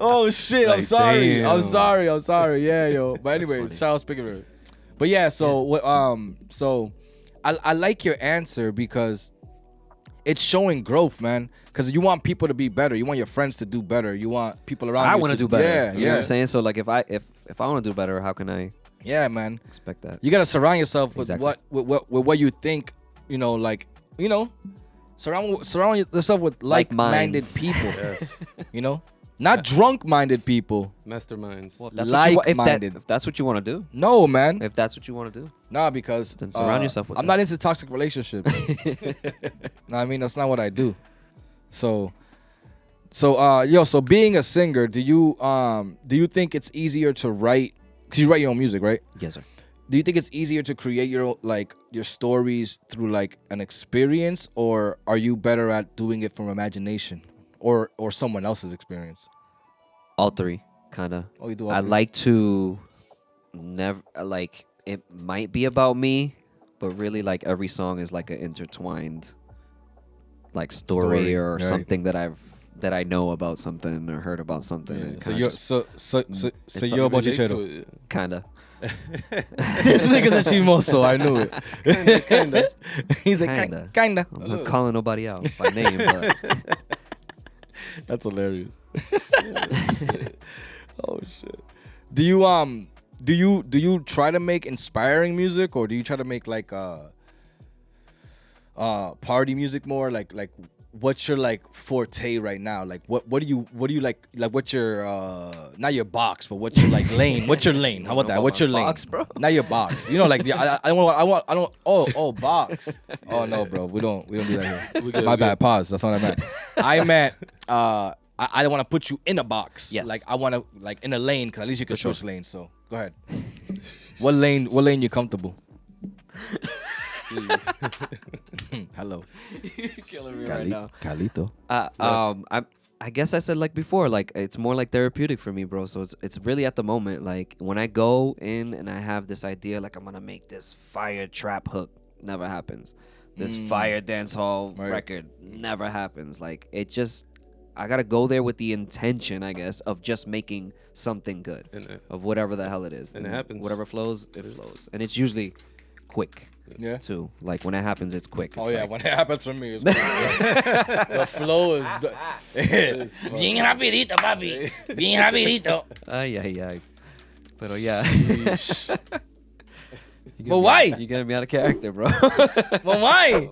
Oh shit, I'm Like, sorry. damn. I'm sorry. Yeah, yo. But anyways, shout out Spigot. But yeah, so I like your answer because it's showing growth, man. Because you want people to be better. You want your friends to do better. You want people around you. I want to do better. Yeah, You know what I'm saying? So like if I want to do better, how can I Yeah, man. expect that? You gotta surround yourself with Exactly. what you think. Surround yourself with like-minded minds. people. Yes. Not drunk-minded people. Masterminds. Well, if that's what you Like-minded. if that's what you want to do, No, man. if that's what you want to do, Nah, because Then surround yourself with I'm that. not into toxic relationships. No, I mean that's not what I do. So being a singer, do you think it's easier to write? Cause you write your own music, right? yes, sir. Do you think it's easier to create your stories through like an experience, or are you better at doing it from imagination, or someone else's experience? All three, kind of. Oh, you do all I three? like to never like it might be about me, but really like every song is like an intertwined like story Story, or right. something that I know about something or heard about something. And So kinda you're just so you're a bunch of cheddar. kinda. This nigga's a chimoso. I knew it. Kinda. He's like Kinda. kinda. I'm not calling nobody out by name, but That's hilarious. Oh shit. Do you try to make inspiring music, or do you try to make like party music more? Like what's your like forte right now? Like what do you like what's your not your box, but what's your like lane? What's your lane? How about that? What's your lane? box, bro? Not your box. I don't box. Oh no, bro. We don't do that here. good, My we bad. good. Pause. That's what I meant. I meant I don't want to put you in a box. Yes. Like I want to like in a lane, because at least you can switch lanes. So go ahead. What lane you comfortable? Hello. killing me right now. Calito. I guess I said like before, like it's more like therapeutic for me, bro. So it's really at the moment, like when I go in and I have this idea, like I'm gonna make this fire trap hook, never happens. This fire dance hall Right. record never happens. Like it just, I gotta go there with the intention, I guess, of just making something good, And, of whatever the hell it is. And it happens. Whatever flows, it flows, and it's usually quick Yeah. too. Like when it happens, it's quick. Oh It's yeah, like, when it happens for me, it's the flow is bien rapidito, papi. Bien rapidito. ay, ay, ay. Pero yeah. But why? You're getting me out of character, bro. But why?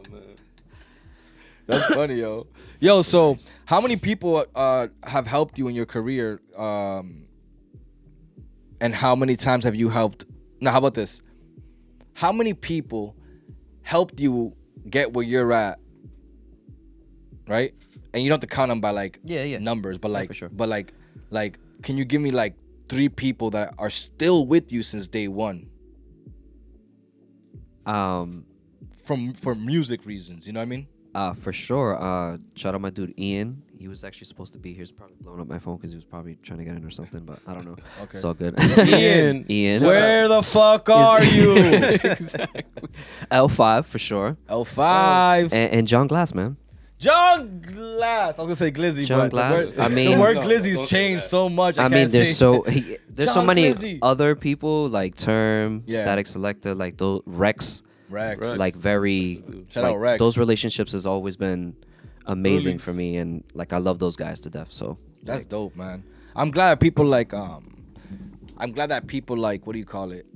That's funny, yo. Yo, so how many people have helped you in your career? And how many times have you helped? Now, how about this? How many people helped you get where you're at? Right? And you don't have to count them by like Yeah. numbers, but like, for sure. but like, can you give me like 3 people that are still with you since day one? For music reasons, you know what I mean? For sure. Shout out my dude Ian. He was actually supposed to be here. He's probably blowing up my phone because he was probably trying to get in or something, but I don't know. Okay. It's all good. Ian, where the fuck are you? Exactly. L5 for sure. L5. And John Glass, man. John Glass. I was gonna say Glizzy, John but Glass, the word, I mean- the word No, Glizzy's don't say changed that. so much. I mean, can't there's say so John many Glizzy. other people like Term, Yeah. Static Selector, like those Rex. Rex. Like very Shout like, out Rex. those relationships has always been amazing Really? for me, and like I love those guys to death. So That's dope, man. I'm glad that people like what do you call it?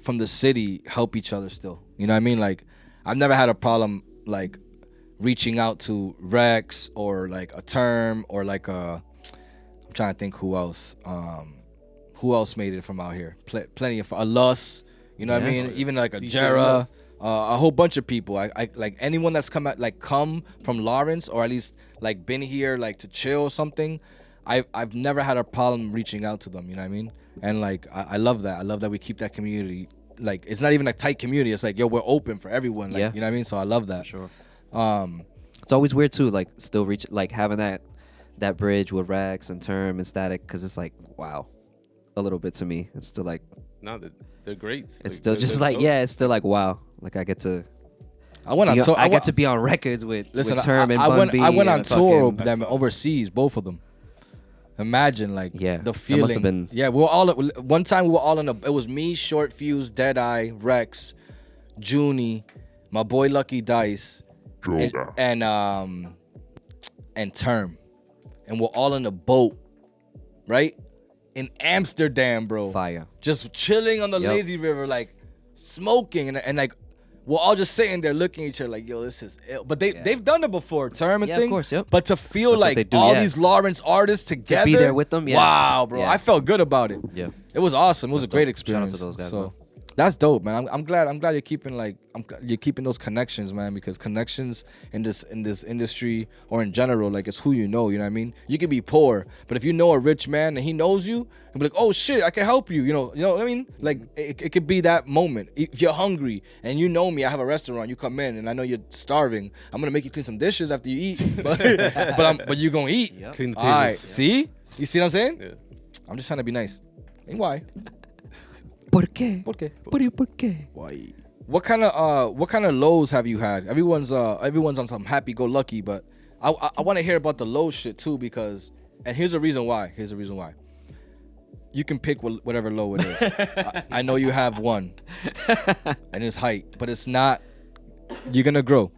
From the city help each other still. You know what I mean? Like I've never had a problem like reaching out to Rex or like a Term or like I'm trying to think who else made it from out here. Plenty of a Lus, you know what I Yeah. mean? Even like a DJ Jera. Lus. A whole bunch of people. I like anyone that's come from Lawrence or at least like been here like to chill or something. I've never had a problem reaching out to them. You know what I mean? And like I love that. I love that we keep that community. Like it's not even a tight community. It's like yo, we're open for everyone. Like, Yeah. you know what I mean? So I love that. sure. Um, It's always weird too, like still reach like having that bridge with Rex and Term and Static, because it's like wow, a little bit to me. It's still like No, they're great. it's still just like it's still like wow. Like I get to I went on be tour. on, I get to be on records with listen. Term and I Bun went B on and tour with fucking- them overseas, both of them. Imagine like Yeah, the that feeling. must have been- Yeah, we were all one time. We were all in a. It was me, Short Fuse, Deadeye, Rex, Junie, my boy Lucky Dice, Joga. and Term, and we're all in a boat, right, in Amsterdam, bro. Fire. Just chilling on the Yep. lazy river, like smoking, and like we're all just sitting there looking at each other like, yo, this is ill. But they've done it before, Term and Yeah, of thing. course, yep. But to feel That's what like they do, all yeah. these Lawrence artists together, there with them, yeah. Wow, bro, Yeah. I felt good about it. Yeah. It was awesome. It was That's a great dope. Shout out experience. to those guys, So bro. that's dope, man. I'm glad you're keeping you're keeping those connections, man, because connections in this industry or in general, like it's who you know what I mean? You could be poor, but if you know a rich man and he knows you, he'll be like, "Oh shit, I can help you." You know what I mean? Like it could be that moment. If you're hungry and you know me, I have a restaurant, you come in and I know you're starving, I'm going to make you clean some dishes after you eat. But you're going to eat. Yep. Clean the All right. tables. See? You see what I'm saying? Yeah. I'm just trying to be nice. And why? ¿Por qué? ¿Por qué? ¿Por qué? Why? What kind of lows have you had? Everyone's on some happy go lucky, but I want to hear about the low shit too, because here's the reason why. You can pick whatever low it is. I know you have one, and it's height, but it's not. You're gonna grow.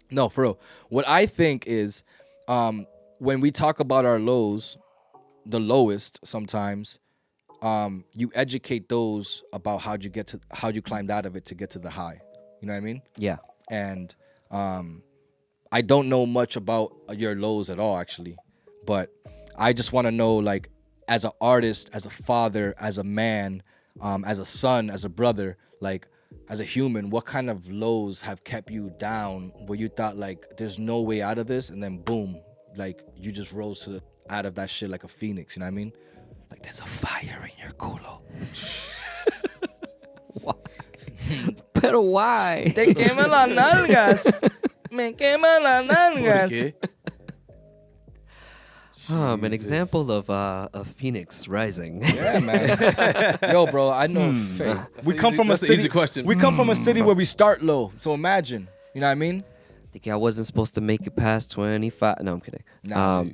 No, for real. What I think is, when we talk about our lows, the lowest sometimes. You educate those about how you climbed out of it to get to the high. You know what I mean? Yeah. And I don't know much about your lows at all, actually, but I just want to know, like, as an artist, as a father, as a man, as a son, as a brother, like, as a human, what kind of lows have kept you down where you thought like there's no way out of this, and then boom, like you just rose out of that shit like a phoenix. You know what I mean? Like there's a fire in your culo. Pero why? Te queman las nalgas. Me queman las nalgas. An example of a phoenix rising. Yeah, man. Yo, bro, I know. We come from a That's an city. easy question. We come from a city where we start low. So imagine. You know what I mean? Think I wasn't supposed to make it past 25. No, I'm kidding. Nah,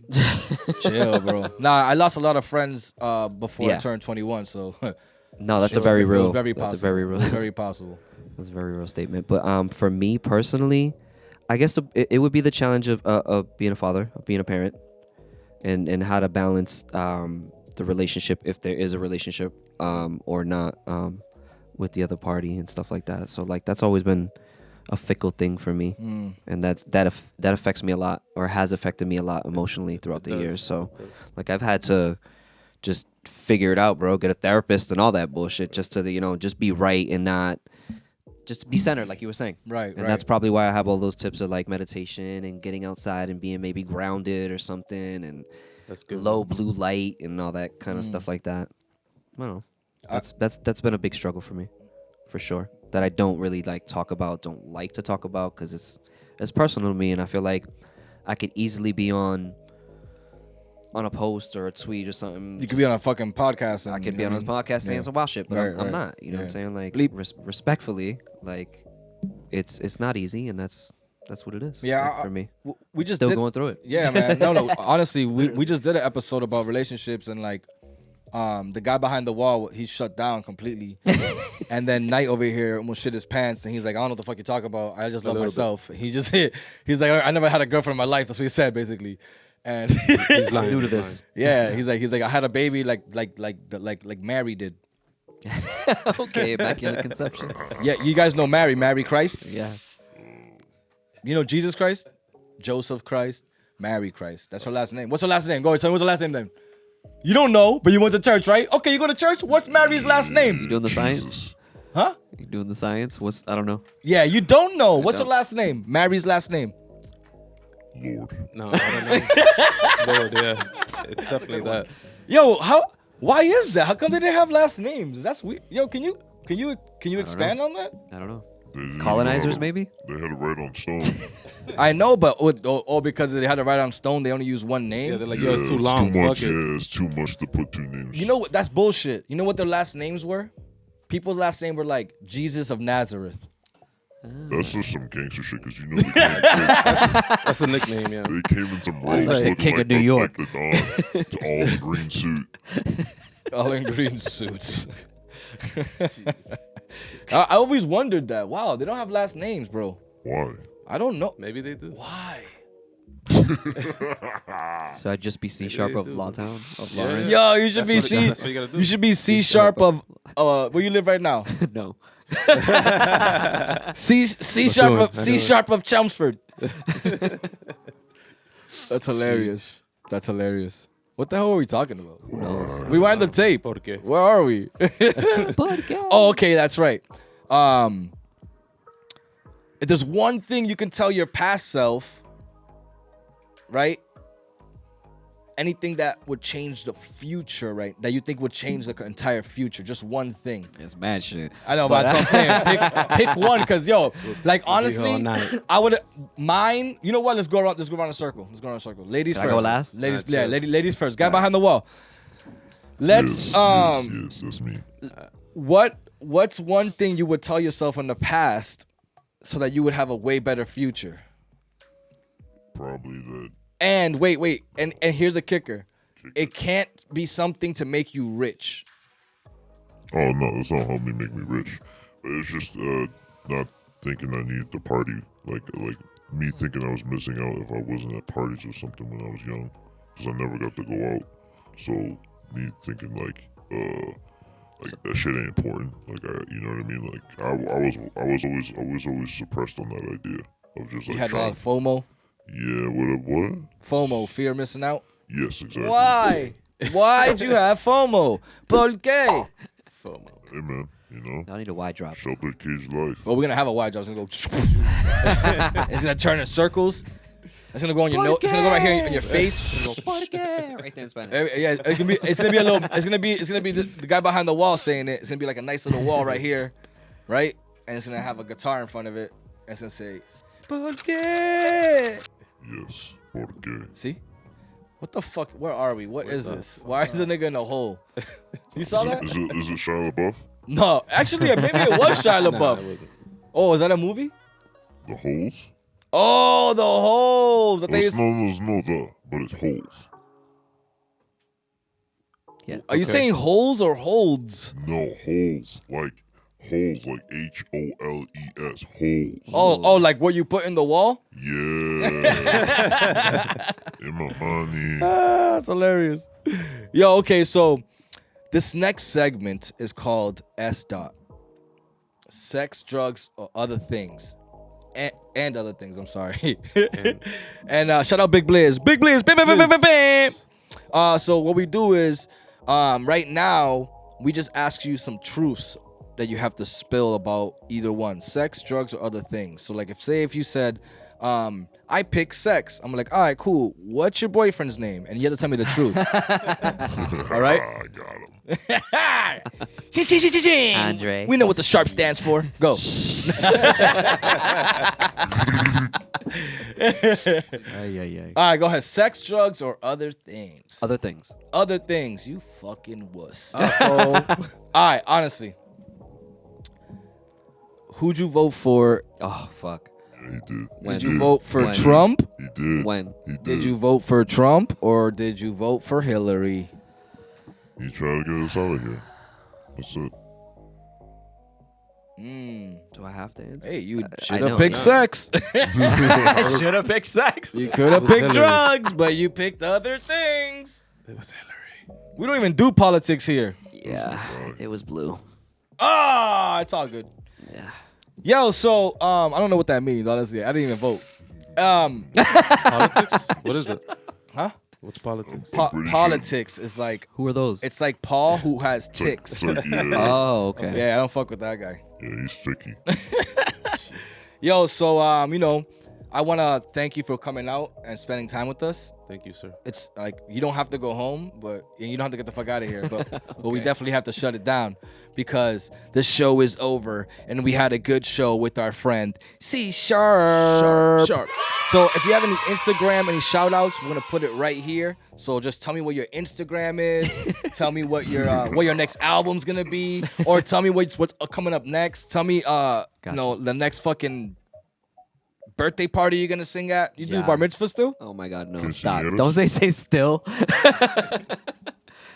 Chill, bro. Nah, I lost a lot of friends before I Yeah. turned 21. So No, that's It a very was real. very That's a possible. very real. Very possible. That's a very real statement. But for me personally, I guess it would be the challenge of being a father, of being a parent, and how to balance the relationship, if there is a relationship or not, with the other party and stuff like that. So like that's always been a fickle thing for me, and that affects me a lot, or has affected me a lot emotionally throughout the years. So like I've had to just figure it out, bro. Get a therapist and all that bullshit, just to just be right and not just be centered, like you were saying. Right. And that's probably why I have all those tips of like meditation and getting outside and being maybe grounded or something, and That's good. low blue light and all that kind of stuff like that. I don't know. That's been a big struggle for me, for sure. That I don't really don't like to talk about, because it's personal to me, and I feel like I could easily be on a post or a tweet or something. You could be on a fucking podcast. And, I could be on a podcast saying some wild shit, but I'm not. You know what I'm saying? Like respectfully, like it's not easy, and that's what it is. Yeah, like, for me. We just Still going through it. Yeah, man. No. Honestly, we just did an episode about relationships, and like, the guy behind the wall, he shut down completely. And then Knight over here almost shit his pants, and he's like, I don't know what the fuck you're talking about. I just love myself. He's like, I never had a girlfriend in my life. That's what he said, basically. And He's lying. Due to this. yeah, he's like, I had a baby like Mary did. Okay, Immaculate Conception. Yeah, you guys know Mary Christ. Yeah. You know Jesus Christ, Joseph Christ, Mary Christ. That's her last name. What's her last name? Go ahead, tell me what's her last name then. You don't know, but you went to church, right? Okay, you go to church. What's Mary's last You name? doing the science? Huh? You doing the science? I don't know. Yeah, you don't know. What's her don't. last name? Mary's last name. Lord. No, I don't know. Lord, yeah. It's definitely that. Yo, why is that? How come they didn't have last names? That's weird. Yo, can you expand on that? I don't know. They didn't Colonizers, know. maybe? They had to write on stone. I know, but because they had to write on stone, they only use one name. Yeah, they're like, yo, it's too It's long. Too much, Fuck it. yeah, it's too much to put two names. You know what? That's bullshit. You know what their last names were? People's last name were like Jesus of Nazareth. That's just some gangster shit, because you know That's a nickname, yeah. they came in some robes like the looking King of like New York. Like the Don, all in green suit. All in green suits. I always wondered that. Wow, they don't have last names, bro. Why? I don't know. Maybe they do. Why? So I'd just be C sharp they of do. Lawtown, of Yeah. Lawrence. Yo, you should be That's what- C. that's what you gotta do. You should be C sharp of where you live right now. No. C sharp doing? of C sharp of Chelmsford. That's hilarious. That's hilarious. What the hell are we talking about? Who knows? Rewind the tape. ¿Por qué? Where are we? Oh, okay, that's right. If there's one thing you can tell your past self, right? Anything that would change the future, right? That you think would change the entire future. Just one thing. It's mad shit. I know, but that's what I'm saying. Pick one, cause yo, like honestly, all night. I would mine. You know what? Let's go around. Let's go around a circle. Let's go around a circle. Ladies Can I first. go last? Ladies, Alright, yeah, chill. ladies first. Guy behind the wall. Let's yes, that's me. what's one thing you would tell yourself in the past so that you would have a way better future? Probably that. And wait, and here's a kicker. It can't be something to make you rich. Oh no, that's not help me make me rich. But it's just not thinking I need to party. Like me thinking I was missing out if I wasn't at parties or something when I was young, because I never got to go out. So me thinking like that shit ain't important. Like you know what I mean? Like I was always suppressed on that idea of just like You had a lot trying. of FOMO. Yeah, what? FOMO, fear of missing out. Yes, exactly. Why? Why'd you have FOMO? ¿Por qué? FOMO. Hey man, you know, I need a wide drop. shelter cage life. Well, we're gonna have a wide drop. It's gonna go. It's gonna turn in circles. It's gonna go on your nose. It's gonna go right here on your face. Right there in Spanish. Yeah, it's gonna be a little. It's gonna be the guy behind the wall saying it. It's gonna be like a nice little wall right here, right? And it's gonna have a guitar in front of it. And it's gonna say, ¿Por qué? Yes, porque. See? What the fuck? Where are we? What is this? Why is the nigga in a hole? You saw that? Is it Shia LaBeouf? No, actually, maybe it was Shia Nah, LaBeouf. it wasn't. Oh, is that a movie? The holes? Oh, the holes. I Well, think it's. no, but it's holes. Yeah. Are you saying holes or holds? No, holes. Like HOLES. Holes. Oh, like what you put in the wall? Yeah. In my money. That's hilarious. Yo, okay, so this next segment is called S. Sex, drugs, or other things. And other things, I'm sorry. And shout out Big Blizz. Big Blizz. Bam, bam, bam, bam, bam, bam. So what we do is, right now, we just ask you some truths that you have to spill about either one. Sex, drugs, or other things. So like if you said, I pick sex. I'm like, all right, cool. What's your boyfriend's name? And you have to tell me the truth. All right? I got him. Andre. We know what the sharp stands for. Go. All right, go ahead. Sex, drugs, or other things. Other things. Other things. You fucking wuss. All right, honestly. Who'd you vote for? Oh, fuck. Yeah, he did. Did you vote for When? Trump? He did. When? He did. Did you vote for Trump or did you vote for Hillary? He tried to get us out of here. That's it. Do I have to answer? Hey, you I should know, have picked no. sex. I should have picked sex. You could have was picked Hillary. drugs, but you picked other things. It was Hillary. We don't even do politics here. Yeah, it was blue. Ah, it's all good. Yeah. Yo, so I don't know what that means, honestly. I didn't even vote. Politics? What is it? Huh? What's politics? Politics is like, Who are those? it's like Paul who has ticks. So, yeah, Oh, okay. Yeah, I don't fuck with that guy. yeah, he's tricky. Yo, so I want to thank you for coming out and spending time with us. Thank you, sir. It's like you don't have to go home, and you don't have to get the fuck out of here. But we definitely have to shut it down because the show is over, and we had a good show with our friend C Sharp. So if you have any Instagram, any shout outs, we're gonna put it right here. So just tell me what your Instagram is. Tell me what your next album's gonna be, or tell me what's coming up next. Tell me the next fucking birthday party you're gonna sing at. You do Yeah. bar mitzvah still? Oh my God, no! Can Stop! you Don't say still. I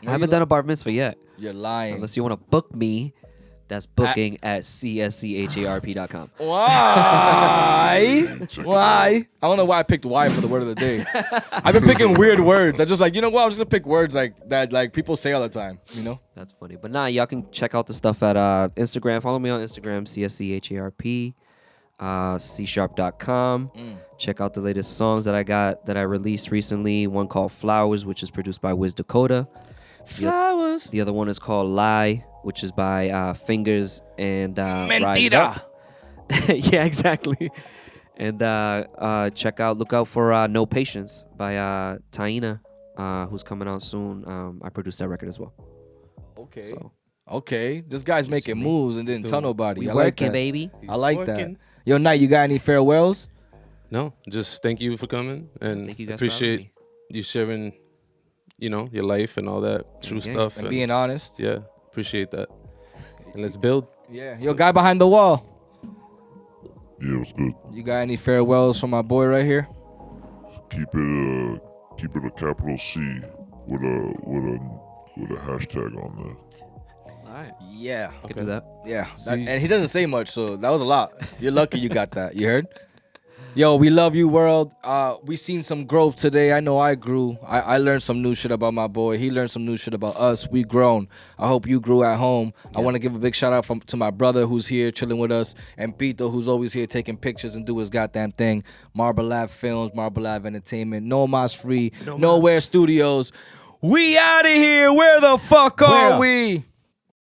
haven't done a bar mitzvah yet. You're lying. Unless you want to book me, that's booking at cscharp.com. Why? Why? I don't know why I picked Y for the word of the day. I've been picking weird words. I just like, you know what? I'm just gonna pick words like that, like people say all the time. You know? That's funny. But nah, y'all can check out the stuff at Instagram. Follow me on Instagram, cscharp, csharp.com. Check out the latest songs that I released recently. One called Flowers, which is produced by Wiz Dakota. Flowers. The other one is called Lie, which is by Fingers and Rise Mentira. Up. Yeah, exactly. And look out for No Patience by Taina, who's coming out soon. I produced that record as well. Okay. So Okay. This guy's making me. moves and didn't tell nobody. we I like working, that. baby. I like that. working. Yo, Knight, you got any farewells? No, just thank you for coming and Thank you guys for having appreciate me. you sharing, your life and all that true Yeah. stuff. And being honest. yeah, appreciate that. And let's build. Yeah. Yo, guy behind the wall. Yeah, it was good. You got any farewells from my boy right here? Keep it a capital C with a hashtag on there. All right. Yeah. I can do that. Yeah. See- And he doesn't say much, so that was a lot. You're lucky you got that. You heard? Yo, we love you, world. We seen some growth today. I know I grew. I learned some new shit about my boy. He learned some new shit about us. We grown. I hope you grew at home. I want to give a big shout out to my brother who's here chilling with us, and Pito who's always here taking pictures and do his goddamn thing. Marble Lab Films, Marble Lab Entertainment, No Mas Free, Nowhere Studios. We out of here. Where the fuck are we?